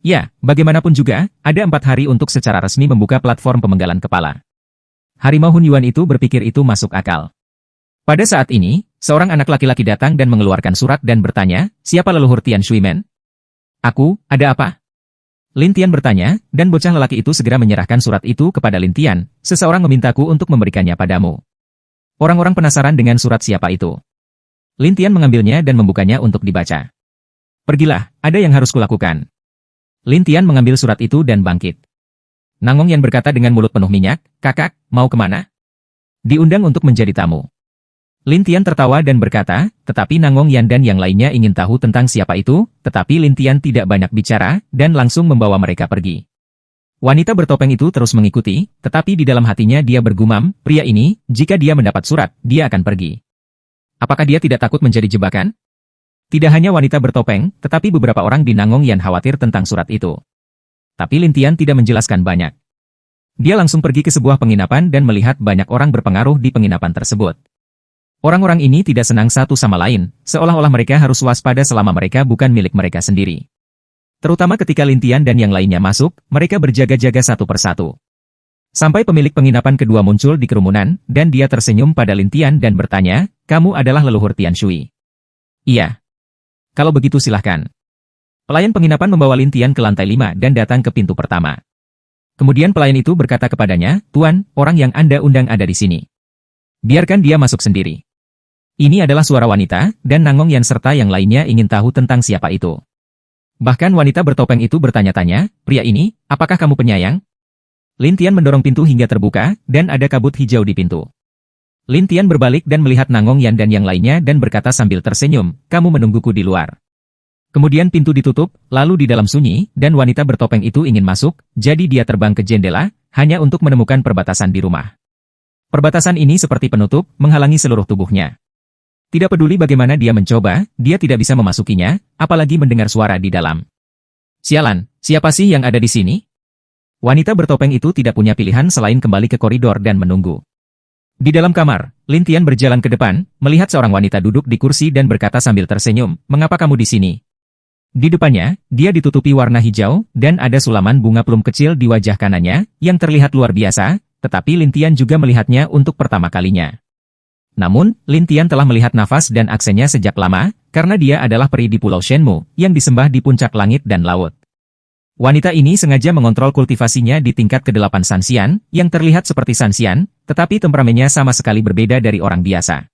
Ya, bagaimanapun juga, ada 4 hari untuk secara resmi membuka platform pemenggalan kepala. Harimau Hunyuan itu berpikir itu masuk akal. Pada saat ini, seorang anak laki-laki datang dan mengeluarkan surat dan bertanya, siapa leluhur Tian Shuimen? Aku, ada apa? Lin Tian bertanya, dan bocah lelaki itu segera menyerahkan surat itu kepada Lin Tian, seseorang memintaku untuk memberikannya padamu. Orang-orang penasaran dengan surat siapa itu. Lin Tian mengambilnya dan membukanya untuk dibaca. Pergilah, ada yang harus kulakukan. Lin Tian mengambil surat itu dan bangkit. Nangong Yan berkata dengan mulut penuh minyak, kakak, mau kemana? Diundang untuk menjadi tamu. Lin Tian tertawa dan berkata, tetapi Nangong Yan dan yang lainnya ingin tahu tentang siapa itu, tetapi Lin Tian tidak banyak bicara, dan langsung membawa mereka pergi. Wanita bertopeng itu terus mengikuti, tetapi di dalam hatinya dia bergumam, pria ini, jika dia mendapat surat, dia akan pergi. Apakah dia tidak takut menjadi jebakan? Tidak hanya wanita bertopeng, tetapi beberapa orang di Nangong Yan khawatir tentang surat itu. Tapi Lin Tian tidak menjelaskan banyak. Dia langsung pergi ke sebuah penginapan dan melihat banyak orang berpengaruh di penginapan tersebut. Orang-orang ini tidak senang satu sama lain, seolah-olah mereka harus waspada selama mereka bukan milik mereka sendiri. Terutama ketika Lin Tian dan yang lainnya masuk, mereka berjaga-jaga satu persatu. Sampai pemilik penginapan kedua muncul di kerumunan, dan dia tersenyum pada Lin Tian dan bertanya, "Kamu adalah leluhur Tian Shui?" "Iya." "Kalau begitu silahkan." Pelayan penginapan membawa Lin Tian ke lantai 5 dan datang ke pintu pertama. Kemudian pelayan itu berkata kepadanya, "Tuan, orang yang Anda undang ada di sini. Biarkan dia masuk sendiri." Ini adalah suara wanita, dan Nangong Yan serta yang lainnya ingin tahu tentang siapa itu. Bahkan wanita bertopeng itu bertanya-tanya, "Pria ini, apakah kamu penyayang?" Lin Tian mendorong pintu hingga terbuka, dan ada kabut hijau di pintu. Lin Tian berbalik dan melihat Nangong Yan dan yang lainnya dan berkata sambil tersenyum, "Kamu menungguku di luar." Kemudian pintu ditutup, lalu di dalam sunyi, dan wanita bertopeng itu ingin masuk, jadi dia terbang ke jendela, hanya untuk menemukan perbatasan di rumah. Perbatasan ini seperti penutup, menghalangi seluruh tubuhnya. Tidak peduli bagaimana dia mencoba, dia tidak bisa memasukinya, apalagi mendengar suara di dalam. "Sialan, siapa sih yang ada di sini?" Wanita bertopeng itu tidak punya pilihan selain kembali ke koridor dan menunggu. Di dalam kamar, Lin Tian berjalan ke depan, melihat seorang wanita duduk di kursi dan berkata sambil tersenyum, "Mengapa kamu di sini?" Di depannya, dia ditutupi warna hijau, dan ada sulaman bunga plum kecil di wajah kanannya, yang terlihat luar biasa, tetapi Lin Tian juga melihatnya untuk pertama kalinya. Namun, Lin Tian telah melihat nafas dan aksennya sejak lama, karena dia adalah peri di Pulau Shenmu, yang disembah di puncak langit dan laut. Wanita ini sengaja mengontrol kultivasinya di tingkat ke-8 Sanxian, yang terlihat seperti Sanxian, tetapi temperamennya sama sekali berbeda dari orang biasa.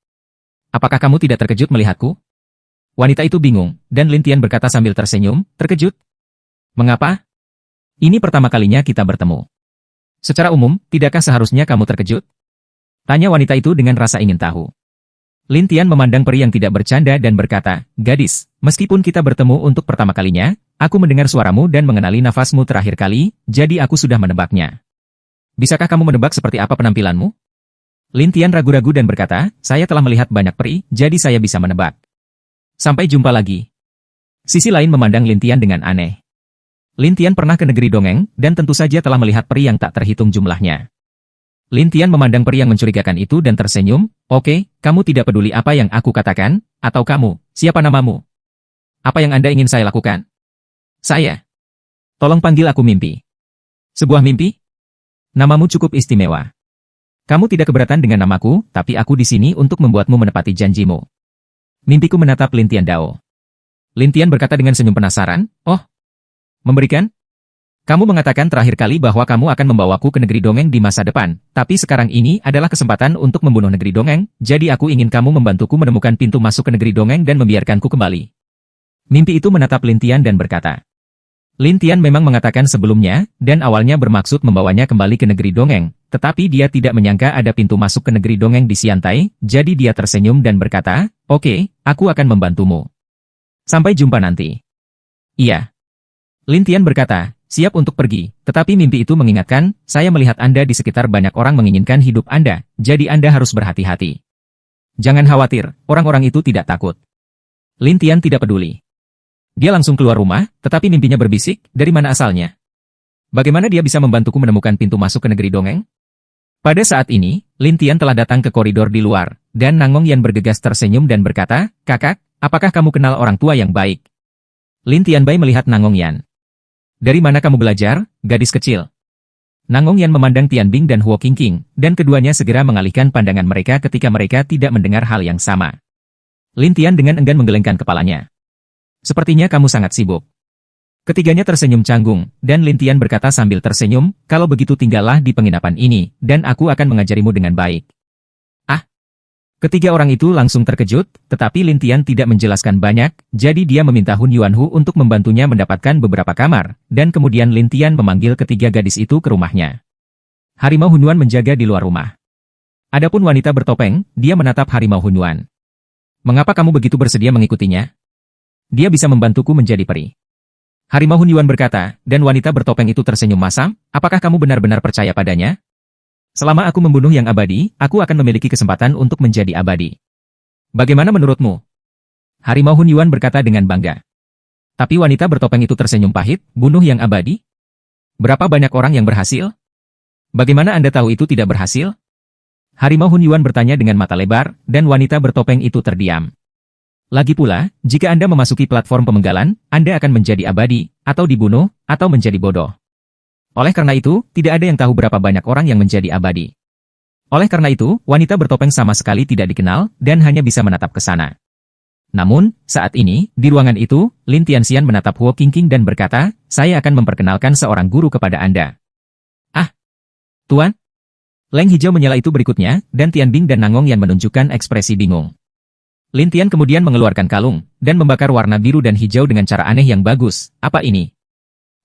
"Apakah kamu tidak terkejut melihatku?" Wanita itu bingung, dan Lin Tian berkata sambil tersenyum, "Terkejut? Mengapa? Ini pertama kalinya kita bertemu. Secara umum, tidakkah seharusnya kamu terkejut?" Tanya wanita itu dengan rasa ingin tahu. Lin Tian memandang peri yang tidak bercanda dan berkata, "Gadis, meskipun kita bertemu untuk pertama kalinya, aku mendengar suaramu dan mengenali nafasmu terakhir kali, jadi aku sudah menebaknya. Bisakah kamu menebak seperti apa penampilanmu?" Lin Tian ragu-ragu dan berkata, "Saya telah melihat banyak peri, jadi saya bisa menebak." "Sampai jumpa lagi." Sisi lain memandang Lin Tian dengan aneh. Lin Tian pernah ke negeri dongeng, dan tentu saja telah melihat peri yang tak terhitung jumlahnya. Lin Tian memandang peri yang mencurigakan itu dan tersenyum, "Oke, kamu tidak peduli apa yang aku katakan, atau kamu, siapa namamu? Apa yang Anda ingin saya lakukan?" "Saya. Tolong panggil aku Mimpi." "Sebuah mimpi? Namamu cukup istimewa. Kamu tidak keberatan dengan namaku, tapi aku di sini untuk membuatmu menepati janjimu." Mimpiku menatap Lin Tian Dao. Lin Tian berkata dengan senyum penasaran, "Oh, memberikan? Kamu mengatakan terakhir kali bahwa kamu akan membawaku ke negeri dongeng di masa depan, tapi sekarang ini adalah kesempatan untuk membunuh negeri dongeng, jadi aku ingin kamu membantuku menemukan pintu masuk ke negeri dongeng dan membiarkanku kembali." Mimpi itu menatap Lin Tian dan berkata. Lin Tian memang mengatakan sebelumnya, dan awalnya bermaksud membawanya kembali ke negeri dongeng, tetapi dia tidak menyangka ada pintu masuk ke negeri dongeng di Siantai, jadi dia tersenyum dan berkata, "Oke, aku akan membantumu. Sampai jumpa nanti." "Iya." Lin Tian berkata, "Siap untuk pergi," tetapi mimpi itu mengingatkan, "Saya melihat Anda di sekitar banyak orang menginginkan hidup Anda, jadi Anda harus berhati-hati. Jangan khawatir, orang-orang itu tidak takut." Lin Tian tidak peduli. Dia langsung keluar rumah, tetapi mimpinya berbisik, "Dari mana asalnya? Bagaimana dia bisa membantuku menemukan pintu masuk ke negeri dongeng?" Pada saat ini, Lin Tian telah datang ke koridor di luar, dan Nangong Yan bergegas tersenyum dan berkata, "Kakak, apakah kamu kenal orang tua yang baik?" Lin Tianbai melihat Nangong Yan. "Dari mana kamu belajar, gadis kecil?" Nangong Yan memandang Tianbing dan Huo Qingqing, dan keduanya segera mengalihkan pandangan mereka ketika mereka tidak mendengar hal yang sama. Lin Tian dengan enggan menggelengkan kepalanya. "Sepertinya kamu sangat sibuk." Ketiganya tersenyum canggung, dan Lin Tian berkata sambil tersenyum, "Kalau begitu tinggallah di penginapan ini, dan aku akan mengajarimu dengan baik." "Ah!" Ketiga orang itu langsung terkejut, tetapi Lin Tian tidak menjelaskan banyak, jadi dia meminta Hun Yuanhu untuk membantunya mendapatkan beberapa kamar, dan kemudian Lin Tian memanggil ketiga gadis itu ke rumahnya. Harimau Hunyuan menjaga di luar rumah. Adapun wanita bertopeng, dia menatap Harimau Hunyuan. "Mengapa kamu begitu bersedia mengikutinya? Dia bisa membantuku menjadi peri." Harimau Hunyuan berkata, dan wanita bertopeng itu tersenyum masam, "Apakah kamu benar-benar percaya padanya? Selama aku membunuh yang abadi, aku akan memiliki kesempatan untuk menjadi abadi. Bagaimana menurutmu?" Harimau Hunyuan berkata dengan bangga. Tapi wanita bertopeng itu tersenyum pahit, "Bunuh yang abadi? Berapa banyak orang yang berhasil? Bagaimana Anda tahu itu tidak berhasil? Harimau Hunyuan bertanya dengan mata lebar, dan wanita bertopeng itu terdiam. Lagi pula, jika Anda memasuki platform pemenggalan, Anda akan menjadi abadi, atau dibunuh, atau menjadi bodoh. Oleh karena itu, tidak ada yang tahu berapa banyak orang yang menjadi abadi. Oleh karena itu, wanita bertopeng sama sekali tidak dikenal, dan hanya bisa menatap ke sana. Namun, saat ini, di ruangan itu, Lin Tianxian menatap Huo Qingqing dan berkata, saya akan memperkenalkan seorang guru kepada Anda. Ah, Tuan? Leng hijau menyala itu berikutnya, dan Tianbing dan Nangong yang menunjukkan ekspresi bingung. Lin Tian kemudian mengeluarkan kalung, dan membakar warna biru dan hijau dengan cara aneh yang bagus. Apa ini?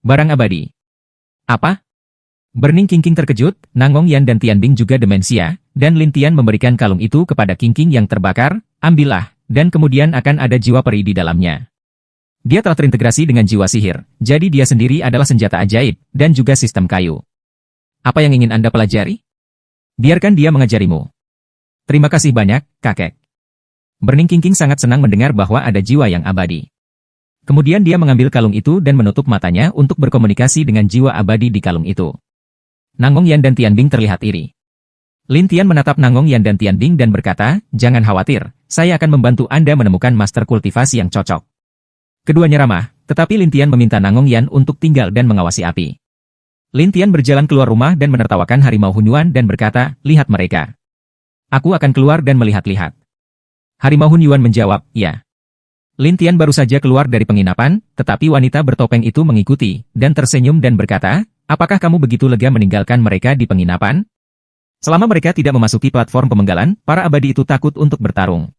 Barang abadi. Apa? Burning Qingqing terkejut, Nangong Yan dan Tianbing juga demensia, dan Lin Tian memberikan kalung itu kepada Qingqing yang terbakar, ambillah, dan kemudian akan ada jiwa peri di dalamnya. Dia telah terintegrasi dengan jiwa sihir, jadi dia sendiri adalah senjata ajaib, dan juga sistem kayu. Apa yang ingin Anda pelajari? Biarkan dia mengajarimu. Terima kasih banyak, kakek. Burning Qingqing sangat senang mendengar bahwa ada jiwa yang abadi. Kemudian dia mengambil kalung itu dan menutup matanya untuk berkomunikasi dengan jiwa abadi di kalung itu. Nangong Yan dan Tianbing terlihat iri. Lin Tian menatap Nangong Yan dan Tianbing dan berkata, jangan khawatir, saya akan membantu Anda menemukan master kultivasi yang cocok. Keduanya ramah, tetapi Lin Tian meminta Nangong Yan untuk tinggal dan mengawasi api. Lin Tian berjalan keluar rumah dan menertawakan Harimau Hunyuan dan berkata, lihat mereka. Aku akan keluar dan melihat-lihat. Harimau Hunyuan menjawab, ya. Lin Tian baru saja keluar dari penginapan, tetapi wanita bertopeng itu mengikuti, dan tersenyum dan berkata, apakah kamu begitu lega meninggalkan mereka di penginapan? Selama mereka tidak memasuki platform pemenggalan, para abadi itu takut untuk bertarung.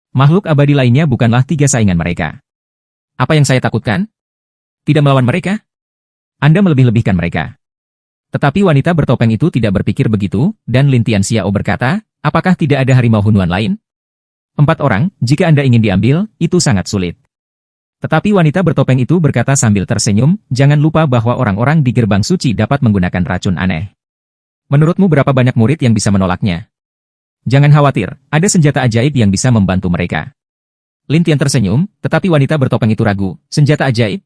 Makhluk abadi lainnya bukanlah tiga saingan mereka. Apa yang saya takutkan? Tidak melawan mereka? Anda melebih-lebihkan mereka. Tetapi wanita bertopeng itu tidak berpikir begitu, dan Lin Tian Xiao berkata, apakah tidak ada Harimau Hunyuan lain? 4 orang, jika Anda ingin diambil, itu sangat sulit. Tetapi wanita bertopeng itu berkata sambil tersenyum, jangan lupa bahwa orang-orang di gerbang suci dapat menggunakan racun aneh. Menurutmu berapa banyak murid yang bisa menolaknya? Jangan khawatir, ada senjata ajaib yang bisa membantu mereka. Lin Tian tersenyum, tetapi wanita bertopeng itu ragu, senjata ajaib?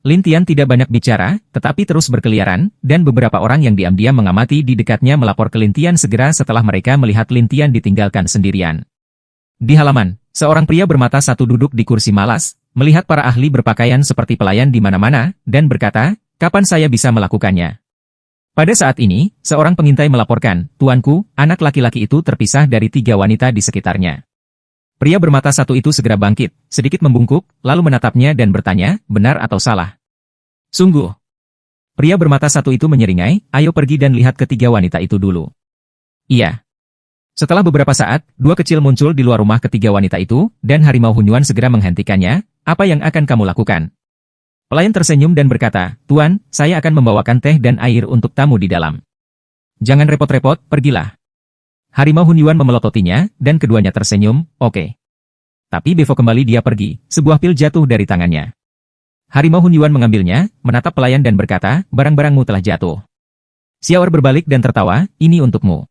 Lin Tian tidak banyak bicara, tetapi terus berkeliaran, dan beberapa orang yang diam-diam mengamati di dekatnya melapor ke Lin Tian segera setelah mereka melihat Lin Tian ditinggalkan sendirian. Di halaman, seorang pria bermata satu duduk di kursi malas, melihat para ahli berpakaian seperti pelayan di mana-mana, dan berkata, kapan saya bisa melakukannya? Pada saat ini, seorang pengintai melaporkan, tuanku, anak laki-laki itu terpisah dari 3 wanita di sekitarnya. Pria bermata satu itu segera bangkit, sedikit membungkuk, lalu menatapnya dan bertanya, benar atau salah? Sungguh. Pria bermata satu itu menyeringai, ayo pergi dan lihat ketiga wanita itu dulu. Iya. Setelah beberapa saat, 2 kecil muncul di luar rumah ketiga wanita itu, dan Harimau Hunyuan segera menghentikannya, apa yang akan kamu lakukan? Pelayan tersenyum dan berkata, Tuan, saya akan membawakan teh dan air untuk tamu di dalam. Jangan repot-repot, pergilah. Harimau Hunyuan memelototinya, dan keduanya tersenyum, oke. Tapi before kembali dia pergi, sebuah pil jatuh dari tangannya. Harimau Hunyuan mengambilnya, menatap pelayan dan berkata, barang-barangmu telah jatuh. Xiaoer berbalik dan tertawa, ini untukmu.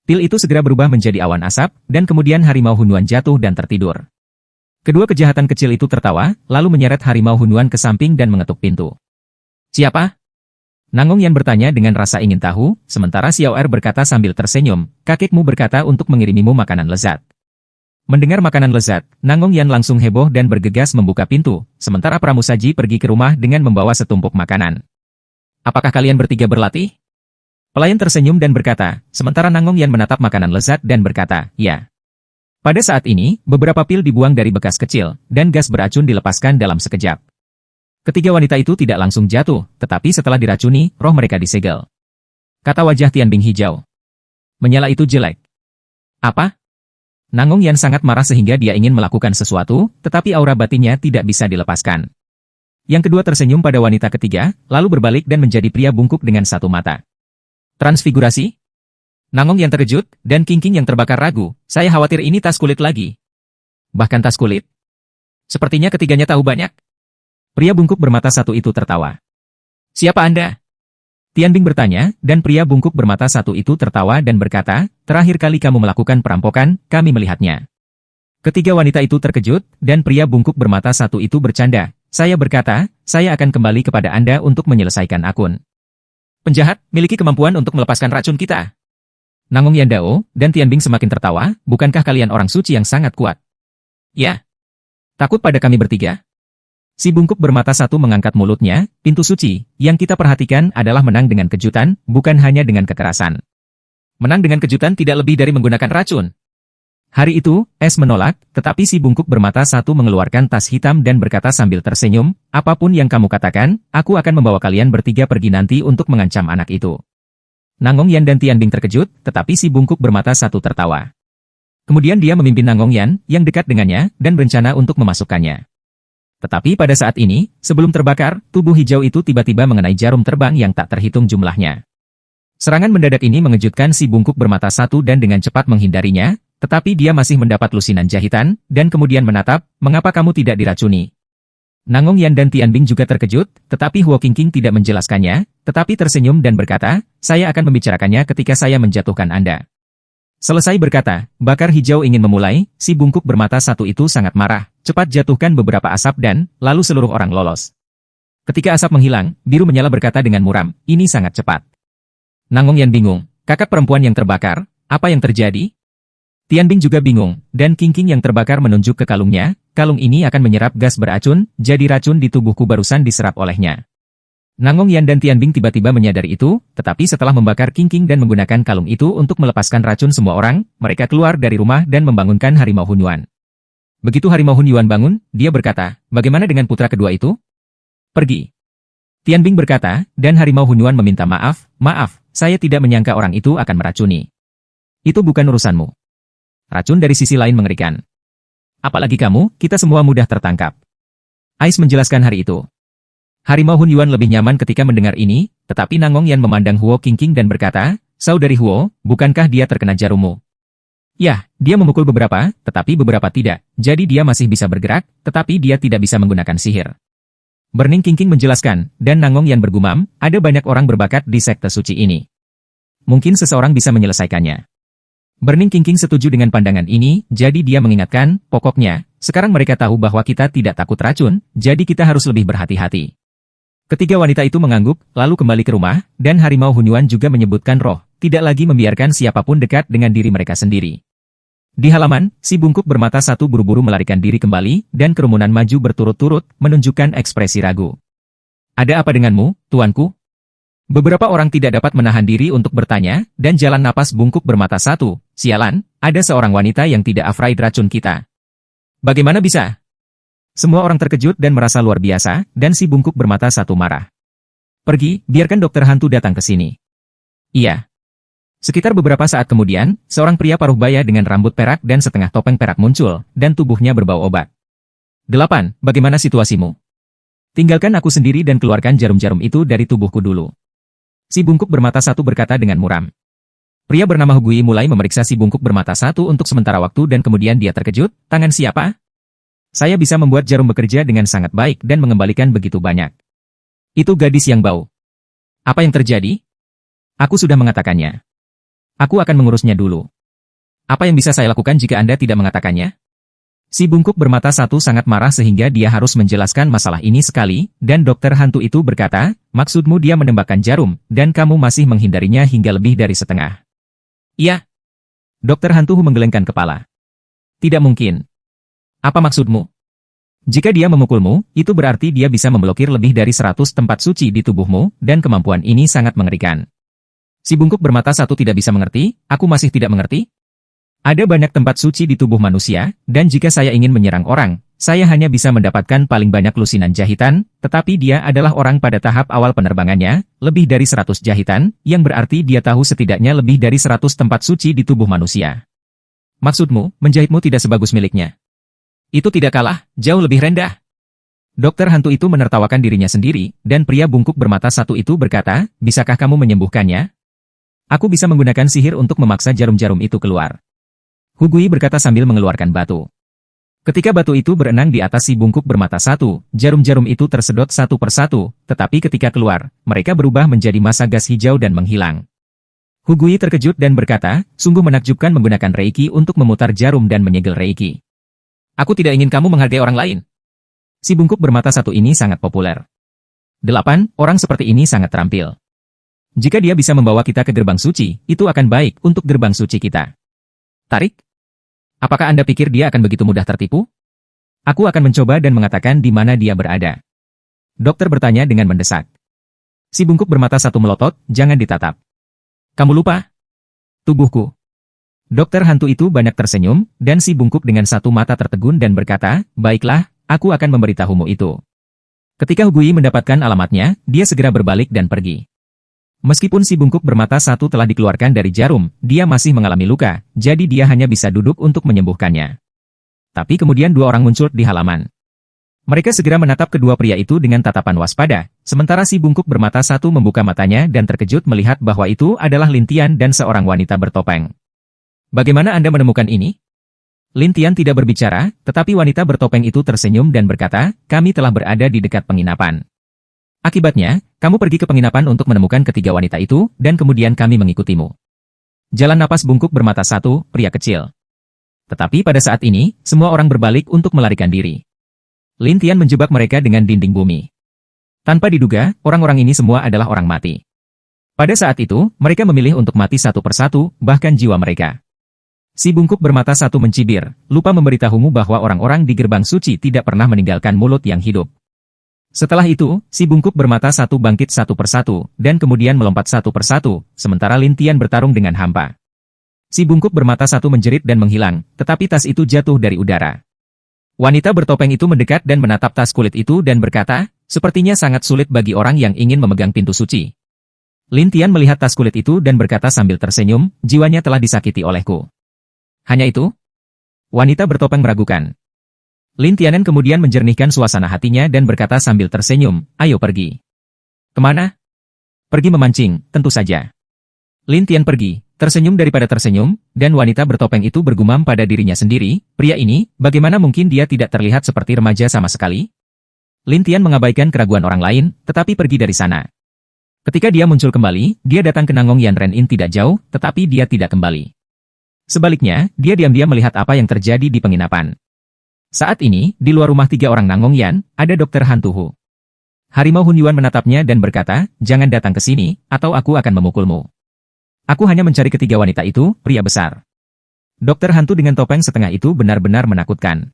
Pil itu segera berubah menjadi awan asap, dan kemudian Harimau Hunyuan jatuh dan tertidur. Kedua kejahatan kecil itu tertawa, lalu menyeret Harimau Hunyuan ke samping dan mengetuk pintu. Siapa? Nangong Yan bertanya dengan rasa ingin tahu, sementara Xiaoer berkata sambil tersenyum, kakekmu berkata untuk mengirimimu makanan lezat. Mendengar makanan lezat, Nangong Yan langsung heboh dan bergegas membuka pintu, sementara pramusaji pergi ke rumah dengan membawa setumpuk makanan. Apakah kalian bertiga berlatih? Pelayan tersenyum dan berkata, sementara Nangong Yan menatap makanan lezat dan berkata, ya. Pada saat ini, beberapa pil dibuang dari bekas kecil, dan gas beracun dilepaskan dalam sekejap. Ketiga wanita itu tidak langsung jatuh, tetapi setelah diracuni, roh mereka disegel. Kata wajah Tianbing hijau. Menyala itu jelek. Apa? Nangong Yan sangat marah sehingga dia ingin melakukan sesuatu, tetapi aura batinnya tidak bisa dilepaskan. Yang kedua tersenyum pada wanita ketiga, lalu berbalik dan menjadi pria bungkuk dengan satu mata. Transfigurasi? Nangong yang terkejut, dan Qingqing yang terbakar ragu, saya khawatir ini tas kulit lagi. Bahkan tas kulit? Sepertinya ketiganya tahu banyak. Pria bungkuk bermata satu itu tertawa. Siapa Anda? Tianbing bertanya, dan pria bungkuk bermata satu itu tertawa dan berkata, terakhir kali kamu melakukan perampokan, kami melihatnya. Ketiga wanita itu terkejut, dan pria bungkuk bermata satu itu bercanda, saya berkata, saya akan kembali kepada Anda untuk menyelesaikan akun. Penjahat, miliki kemampuan untuk melepaskan racun kita. Nangong Yandao dan Tianbing semakin tertawa, bukankah kalian orang suci yang sangat kuat? Ya. Takut pada kami bertiga? Si bungkuk bermata satu mengangkat mulutnya, pintu suci, yang kita perhatikan adalah menang dengan kejutan, bukan hanya dengan kekerasan. Menang dengan kejutan tidak lebih dari menggunakan racun. Hari itu, Es menolak, tetapi si bungkuk bermata satu mengeluarkan tas hitam dan berkata sambil tersenyum, apapun yang kamu katakan, aku akan membawa kalian bertiga pergi nanti untuk mengancam anak itu. Nangong Yan dan Tianbing terkejut, tetapi si bungkuk bermata satu tertawa. Kemudian dia memimpin Nangong Yan, yang dekat dengannya, dan berencana untuk memasukkannya. Tetapi pada saat ini, sebelum terbakar, tubuh hijau itu tiba-tiba mengenai jarum terbang yang tak terhitung jumlahnya. Serangan mendadak ini mengejutkan si bungkuk bermata satu dan dengan cepat menghindarinya, tetapi dia masih mendapat lusinan jahitan, dan kemudian menatap, mengapa kamu tidak diracuni? Nangong Yan dan Tianbing juga terkejut, tetapi Huo Qingqing tidak menjelaskannya, tetapi tersenyum dan berkata, saya akan membicarakannya ketika saya menjatuhkan Anda. Selesai berkata, bakar hijau ingin memulai, si bungkuk bermata satu itu sangat marah, cepat jatuhkan beberapa asap dan, lalu seluruh orang lolos. Ketika asap menghilang, biru menyala berkata dengan muram, ini sangat cepat. Nangong Yan bingung, kakak perempuan yang terbakar, apa yang terjadi? Tianbing juga bingung, dan Qingqing yang terbakar menunjuk ke kalungnya, kalung ini akan menyerap gas beracun, jadi racun di tubuhku barusan diserap olehnya. Nangong Yan dan Tianbing tiba-tiba menyadari itu, tetapi setelah membakar Qingqing dan menggunakan kalung itu untuk melepaskan racun semua orang, mereka keluar dari rumah dan membangunkan Harimau Hunyuan. Begitu Harimau Hunyuan bangun, dia berkata, bagaimana dengan putra kedua itu? Pergi. Tianbing berkata, dan Harimau Hunyuan meminta maaf, saya tidak menyangka orang itu akan meracuni. Itu bukan urusanmu. Racun dari sisi lain mengerikan. Apalagi kamu, kita semua mudah tertangkap. Ais menjelaskan hari itu. Harimau Hunyuan lebih nyaman ketika mendengar ini, tetapi Nangong Yan memandang Huo Qingqing dan berkata, saudari Huo, bukankah dia terkena jarummu? Ya, dia memukul beberapa, tetapi beberapa tidak, jadi dia masih bisa bergerak, tetapi dia tidak bisa menggunakan sihir. Burning Qingqing menjelaskan, dan Nangong Yan bergumam, ada banyak orang berbakat di sekte suci ini. Mungkin seseorang bisa menyelesaikannya. Burning Qingqing setuju dengan pandangan ini, jadi dia mengingatkan, pokoknya, sekarang mereka tahu bahwa kita tidak takut racun, jadi kita harus lebih berhati-hati. Ketiga wanita itu mengangguk, lalu kembali ke rumah, dan Harimau Hunyuan juga menyebutkan roh, tidak lagi membiarkan siapapun dekat dengan diri mereka sendiri. Di halaman, si bungkuk bermata satu buru-buru melarikan diri kembali, dan kerumunan maju berturut-turut, menunjukkan ekspresi ragu. Ada apa denganmu, tuanku? Beberapa orang tidak dapat menahan diri untuk bertanya, dan jalan napas bungkuk bermata satu, sialan, ada seorang wanita yang tidak afraid racun kita. Bagaimana bisa? Semua orang terkejut dan merasa luar biasa, dan si bungkuk bermata satu marah. Pergi, biarkan dokter hantu datang ke sini. Iya. Sekitar beberapa saat kemudian, seorang pria paruh baya dengan rambut perak dan setengah topeng perak muncul, dan tubuhnya berbau obat. 8. Bagaimana situasimu? Tinggalkan aku sendiri dan keluarkan jarum-jarum itu dari tubuhku dulu. Si bungkuk bermata satu berkata dengan muram. Pria bernama Hugui mulai memeriksa si bungkuk bermata satu untuk sementara waktu dan kemudian dia terkejut, tangan siapa? Saya bisa membuat jarum bekerja dengan sangat baik dan mengembalikan begitu banyak. Itu gadis yang bau. Apa yang terjadi? Aku sudah mengatakannya. Aku akan mengurusnya dulu. Apa yang bisa saya lakukan jika Anda tidak mengatakannya? Si bungkuk bermata satu sangat marah sehingga dia harus menjelaskan masalah ini sekali, dan dokter hantu itu berkata, maksudmu dia menembakkan jarum, dan kamu masih menghindarinya hingga lebih dari setengah. Iya. Dokter hantu menggelengkan kepala. Tidak mungkin. Apa maksudmu? Jika dia memukulmu, itu berarti dia bisa memblokir lebih dari 100 tempat suci di tubuhmu, dan kemampuan ini sangat mengerikan. Si bungkuk bermata satu tidak bisa mengerti, aku masih tidak mengerti? Ada banyak tempat suci di tubuh manusia, dan jika saya ingin menyerang orang, saya hanya bisa mendapatkan paling banyak lusinan jahitan, tetapi dia adalah orang pada tahap awal penerbangannya, lebih dari 100 jahitan, yang berarti dia tahu setidaknya lebih dari 100 tempat suci di tubuh manusia. Maksudmu, menjahitmu tidak sebagus miliknya? Itu tidak kalah, jauh lebih rendah. Dokter hantu itu menertawakan dirinya sendiri, dan pria bungkuk bermata satu itu berkata, bisakah kamu menyembuhkannya? Aku bisa menggunakan sihir untuk memaksa jarum-jarum itu keluar. Hugui berkata sambil mengeluarkan batu. Ketika batu itu berenang di atas si bungkuk bermata satu, jarum-jarum itu tersedot satu persatu, tetapi ketika keluar, mereka berubah menjadi massa gas hijau dan menghilang. Hugui terkejut dan berkata, sungguh menakjubkan menggunakan Reiki untuk memutar jarum dan menyegel Reiki. Aku tidak ingin kamu menghargai orang lain. Si bungkuk bermata satu ini sangat populer. 8 orang seperti ini sangat terampil. Jika dia bisa membawa kita ke gerbang suci, itu akan baik untuk gerbang suci kita. Tarik? Apakah Anda pikir dia akan begitu mudah tertipu? Aku akan mencoba dan mengatakan di mana dia berada. Dokter bertanya dengan mendesak. Si bungkuk bermata satu melotot, jangan ditatap. Kamu lupa? Tubuhku. Dokter hantu itu banyak tersenyum, dan si bungkuk dengan satu mata tertegun dan berkata, baiklah, aku akan memberitahumu itu. Ketika Hugui mendapatkan alamatnya, dia segera berbalik dan pergi. Meskipun si bungkuk bermata satu telah dikeluarkan dari jarum, dia masih mengalami luka, jadi dia hanya bisa duduk untuk menyembuhkannya. Tapi kemudian 2 orang muncul di halaman. Mereka segera menatap kedua pria itu dengan tatapan waspada, sementara si bungkuk bermata satu membuka matanya dan terkejut melihat bahwa itu adalah Lintian dan seorang wanita bertopeng. Bagaimana Anda menemukan ini? Lintian tidak berbicara, tetapi wanita bertopeng itu tersenyum dan berkata, kami telah berada di dekat penginapan. Akibatnya, kamu pergi ke penginapan untuk menemukan ketiga wanita itu, dan kemudian kami mengikutimu. Jalan napas bungkuk bermata satu, pria kecil. Tetapi pada saat ini, semua orang berbalik untuk melarikan diri. Lintian menjebak mereka dengan dinding bumi. Tanpa diduga, orang-orang ini semua adalah orang mati. Pada saat itu, mereka memilih untuk mati satu persatu, bahkan jiwa mereka. Si bungkuk bermata satu mencibir, lupa memberitahumu bahwa orang-orang di gerbang suci tidak pernah meninggalkan mulut yang hidup. Setelah itu, si bungkuk bermata satu bangkit satu persatu, dan kemudian melompat satu persatu, sementara Lintian bertarung dengan hampa. Si bungkuk bermata satu menjerit dan menghilang, tetapi tas itu jatuh dari udara. Wanita bertopeng itu mendekat dan menatap tas kulit itu dan berkata, sepertinya sangat sulit bagi orang yang ingin memegang pintu suci. Lintian melihat tas kulit itu dan berkata sambil tersenyum, jiwanya telah disakiti olehku. Hanya itu? Wanita bertopeng meragukan. Lintianen kemudian menjernihkan suasana hatinya dan berkata sambil tersenyum, ayo pergi. Kemana? Pergi memancing, tentu saja. Lintian pergi, tersenyum daripada tersenyum, dan wanita bertopeng itu bergumam pada dirinya sendiri, pria ini, bagaimana mungkin dia tidak terlihat seperti remaja sama sekali? Lintian mengabaikan keraguan orang lain, tetapi pergi dari sana. Ketika dia muncul kembali, dia datang ke Nangong Yan Ren-in tidak jauh, tetapi dia tidak kembali. Sebaliknya, dia diam-diam melihat apa yang terjadi di penginapan. Saat ini, di luar rumah 3 orang Nangong Yan, ada Dokter Hantu Hu. Harimau Hun Yuan menatapnya dan berkata, jangan datang ke sini, atau aku akan memukulmu. Aku hanya mencari ketiga wanita itu, pria besar. Dokter hantu dengan topeng setengah itu benar-benar menakutkan.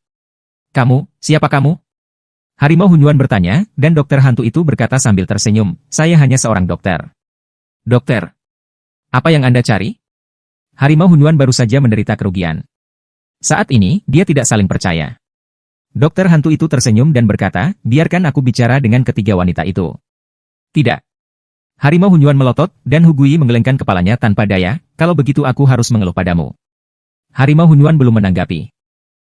Kamu, siapa kamu? Harimau Hun Yuan bertanya, dan dokter hantu itu berkata sambil tersenyum, saya hanya seorang dokter. Dokter? Apa yang Anda cari? Harimau Hun Yuan baru saja menderita kerugian. Saat ini, dia tidak saling percaya. Dokter hantu itu tersenyum dan berkata, biarkan aku bicara dengan ketiga wanita itu. Tidak. Harimau Hun Yuan melotot, dan Hugui menggelengkan kepalanya tanpa daya, kalau begitu aku harus mengeluh padamu. Harimau Hun Yuan belum menanggapi.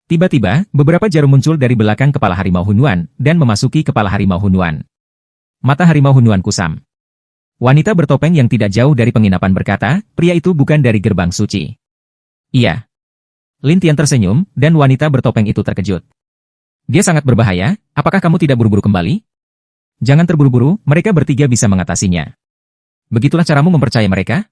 Tiba-tiba, beberapa jarum muncul dari belakang kepala Harimau Hun Yuan, dan memasuki kepala Harimau Hun Yuan. Mata Harimau Hun Yuan kusam. Wanita bertopeng yang tidak jauh dari penginapan berkata, pria itu bukan dari gerbang suci. Iya. Lintian tersenyum, dan wanita bertopeng itu terkejut. Dia sangat berbahaya, apakah kamu tidak buru-buru kembali? Jangan terburu-buru, mereka bertiga bisa mengatasinya. Begitulah caramu mempercayai mereka?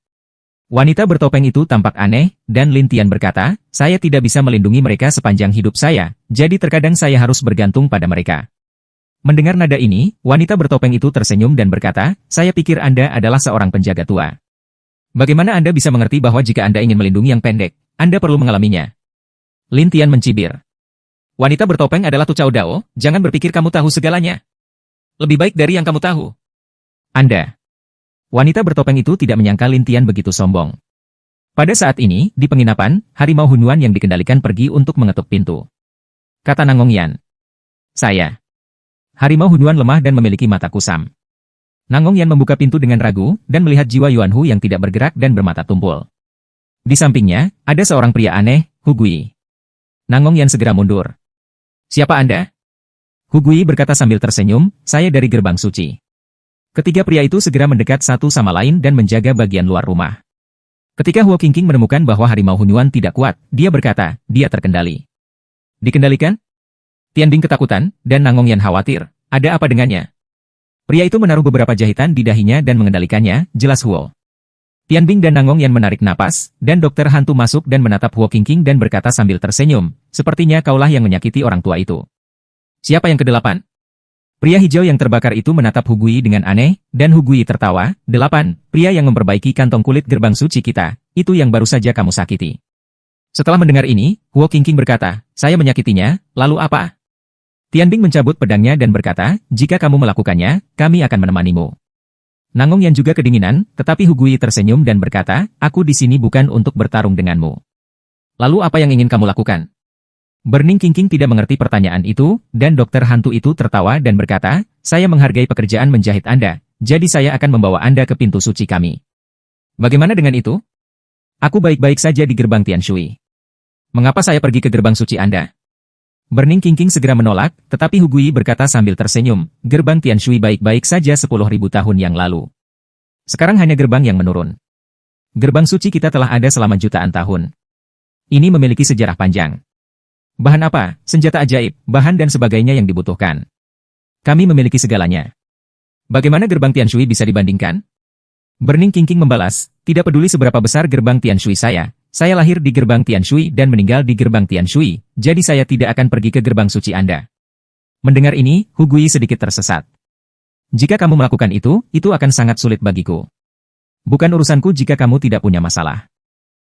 Wanita bertopeng itu tampak aneh, dan Lintian berkata, saya tidak bisa melindungi mereka sepanjang hidup saya, jadi terkadang saya harus bergantung pada mereka. Mendengar nada ini, wanita bertopeng itu tersenyum dan berkata, saya pikir Anda adalah seorang penjaga tua. Bagaimana Anda bisa mengerti bahwa jika Anda ingin melindungi yang pendek, Anda perlu mengalaminya? Lintian mencibir. Wanita bertopeng adalah Tu Chao Dao, jangan berpikir kamu tahu segalanya. Lebih baik dari yang kamu tahu. Anda. Wanita bertopeng itu tidak menyangka Lintian begitu sombong. Pada saat ini, di penginapan, Harimau Hun Yuan yang dikendalikan pergi untuk mengetuk pintu. Kata Nangong Yan. Saya. Harimau Hun Yuan lemah dan memiliki mata kusam. Nangong Yan membuka pintu dengan ragu, dan melihat jiwa Yuan Hu yang tidak bergerak dan bermata tumpul. Di sampingnya, ada seorang pria aneh, Hugui. Nangong Yan segera mundur. Siapa Anda? Hugui berkata sambil tersenyum, saya dari gerbang suci. Ketiga pria itu segera mendekat satu sama lain dan menjaga bagian luar rumah. Ketika Huo Qingqing menemukan bahwa Harimau Hun Yuan tidak kuat, dia berkata, dia terkendali. Dikendalikan? Tianbing ketakutan, dan Nangong Yan khawatir, ada apa dengannya? Pria itu menaruh beberapa jahitan di dahinya dan mengendalikannya, jelas Huo. Tianbing dan Nangong Yan menarik napas, dan dokter hantu masuk dan menatap Huo Qingqing dan berkata sambil tersenyum, sepertinya kaulah yang menyakiti orang tua itu. Siapa yang kedelapan? Pria hijau yang terbakar itu menatap Hugui dengan aneh, dan Hugui tertawa. 8. Pria yang memperbaiki kantong kulit gerbang suci kita, itu yang baru saja kamu sakiti. Setelah mendengar ini, Huo Qingqing berkata, saya menyakitinya, lalu apa? Tianbing mencabut pedangnya dan berkata, jika kamu melakukannya, kami akan menemanimu. Nangong yang juga kedinginan, tetapi Hugui tersenyum dan berkata, aku di sini bukan untuk bertarung denganmu. Lalu apa yang ingin kamu lakukan? Burning Qingqing tidak mengerti pertanyaan itu, dan dokter hantu itu tertawa dan berkata, saya menghargai pekerjaan menjahit Anda, jadi saya akan membawa Anda ke pintu suci kami. Bagaimana dengan itu? Aku baik-baik saja di gerbang Tianshui. Mengapa saya pergi ke gerbang suci Anda? Burning Qingqing segera menolak, tetapi Hugui berkata sambil tersenyum, gerbang Tianshui baik-baik saja 10.000 tahun yang lalu. Sekarang hanya gerbang yang menurun. Gerbang suci kita telah ada selama jutaan tahun. Ini memiliki sejarah panjang. Bahan apa, senjata ajaib, bahan dan sebagainya yang dibutuhkan. Kami memiliki segalanya. Bagaimana gerbang Tianshui bisa dibandingkan? Burning Qingqing membalas, tidak peduli seberapa besar gerbang Tianshui saya lahir di gerbang Tianshui dan meninggal di gerbang Tianshui, jadi saya tidak akan pergi ke gerbang suci Anda. Mendengar ini, Hugui sedikit tersesat. Jika kamu melakukan itu akan sangat sulit bagiku. Bukan urusanku jika kamu tidak punya masalah.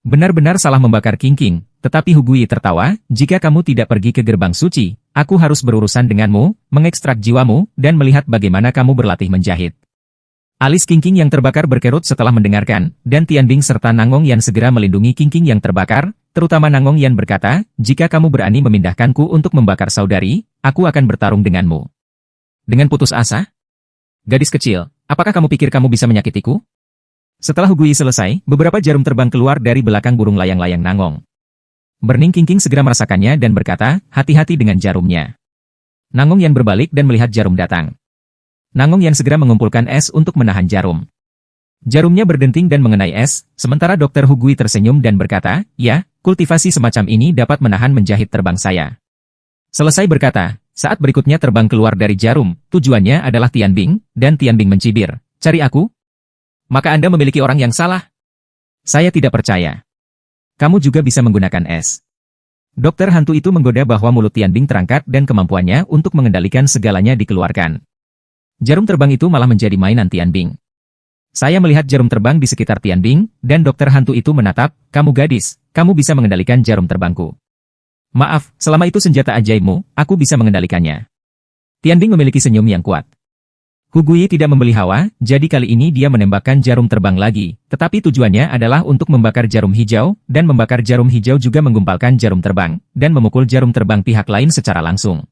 Benar-benar salah membakar Qingqing, tetapi Hugui tertawa, jika kamu tidak pergi ke gerbang suci, aku harus berurusan denganmu, mengekstrak jiwamu, dan melihat bagaimana kamu berlatih menjahit. Alis Qingqing yang terbakar berkerut setelah mendengarkan, dan Tianbing serta Nangong Yan segera melindungi Qingqing yang terbakar, terutama Nangong Yan berkata, jika kamu berani memindahkanku untuk membakar saudari, aku akan bertarung denganmu. Dengan putus asa? Gadis kecil, apakah kamu pikir kamu bisa menyakitiku? Setelah Hugui selesai, beberapa jarum terbang keluar dari belakang burung layang-layang Nangong. Burning Qingqing segera merasakannya dan berkata, hati-hati dengan jarumnya. Nangong Yan berbalik dan melihat jarum datang. Nangong Yan segera mengumpulkan es untuk menahan jarum. Jarumnya berdenting dan mengenai es, sementara Dr. Hugui tersenyum dan berkata, ya, kultivasi semacam ini dapat menahan menjahit terbang saya. Selesai berkata, saat berikutnya terbang keluar dari jarum, tujuannya adalah Tianbing, dan Tianbing mencibir, cari aku? Maka Anda memiliki orang yang salah. Saya tidak percaya. Kamu juga bisa menggunakan es. Dokter hantu itu menggoda bahwa mulut Tianbing terangkat dan kemampuannya untuk mengendalikan segalanya dikeluarkan. Jarum terbang itu malah menjadi mainan Tianbing. Saya melihat jarum terbang di sekitar Tianbing, dan dokter hantu itu menatap, kamu gadis, kamu bisa mengendalikan jarum terbangku. Maaf, selama itu senjata ajaibmu, aku bisa mengendalikannya. Tianbing memiliki senyum yang kuat. Hugui tidak membeli hawa, jadi kali ini dia menembakkan jarum terbang lagi, tetapi tujuannya adalah untuk membakar jarum hijau, dan membakar jarum hijau juga menggumpalkan jarum terbang, dan memukul jarum terbang pihak lain secara langsung.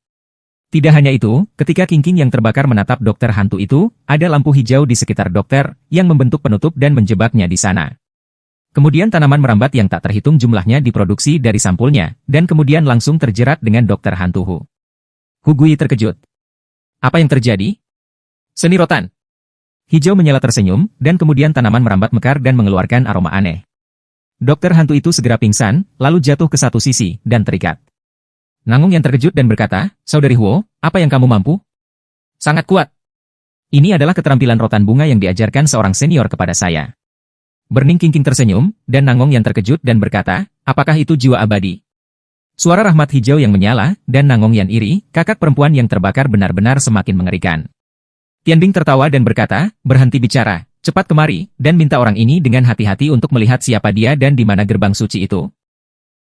Tidak hanya itu, ketika Qingqing yang terbakar menatap dokter hantu itu, ada lampu hijau di sekitar dokter, yang membentuk penutup dan menjebaknya di sana. Kemudian tanaman merambat yang tak terhitung jumlahnya diproduksi dari sampulnya, dan kemudian langsung terjerat dengan dokter hantu Hugui terkejut. Apa yang terjadi? Seni rotan. Hijau menyala tersenyum, dan kemudian tanaman merambat mekar dan mengeluarkan aroma aneh. Dokter hantu itu segera pingsan, lalu jatuh ke satu sisi, dan terikat. Nangong yang terkejut dan berkata, Saudari Huo, apa yang kamu mampu? Sangat kuat. Ini adalah keterampilan rotan bunga yang diajarkan seorang senior kepada saya. Burning Qingqing tersenyum, dan Nangong yang terkejut dan berkata, apakah itu jiwa abadi? Suara rahmat hijau yang menyala, dan Nangong yang iri, kakak perempuan yang terbakar benar-benar semakin mengerikan. Tianbing tertawa dan berkata, berhenti bicara, cepat kemari, dan minta orang ini dengan hati-hati untuk melihat siapa dia dan di mana gerbang suci itu.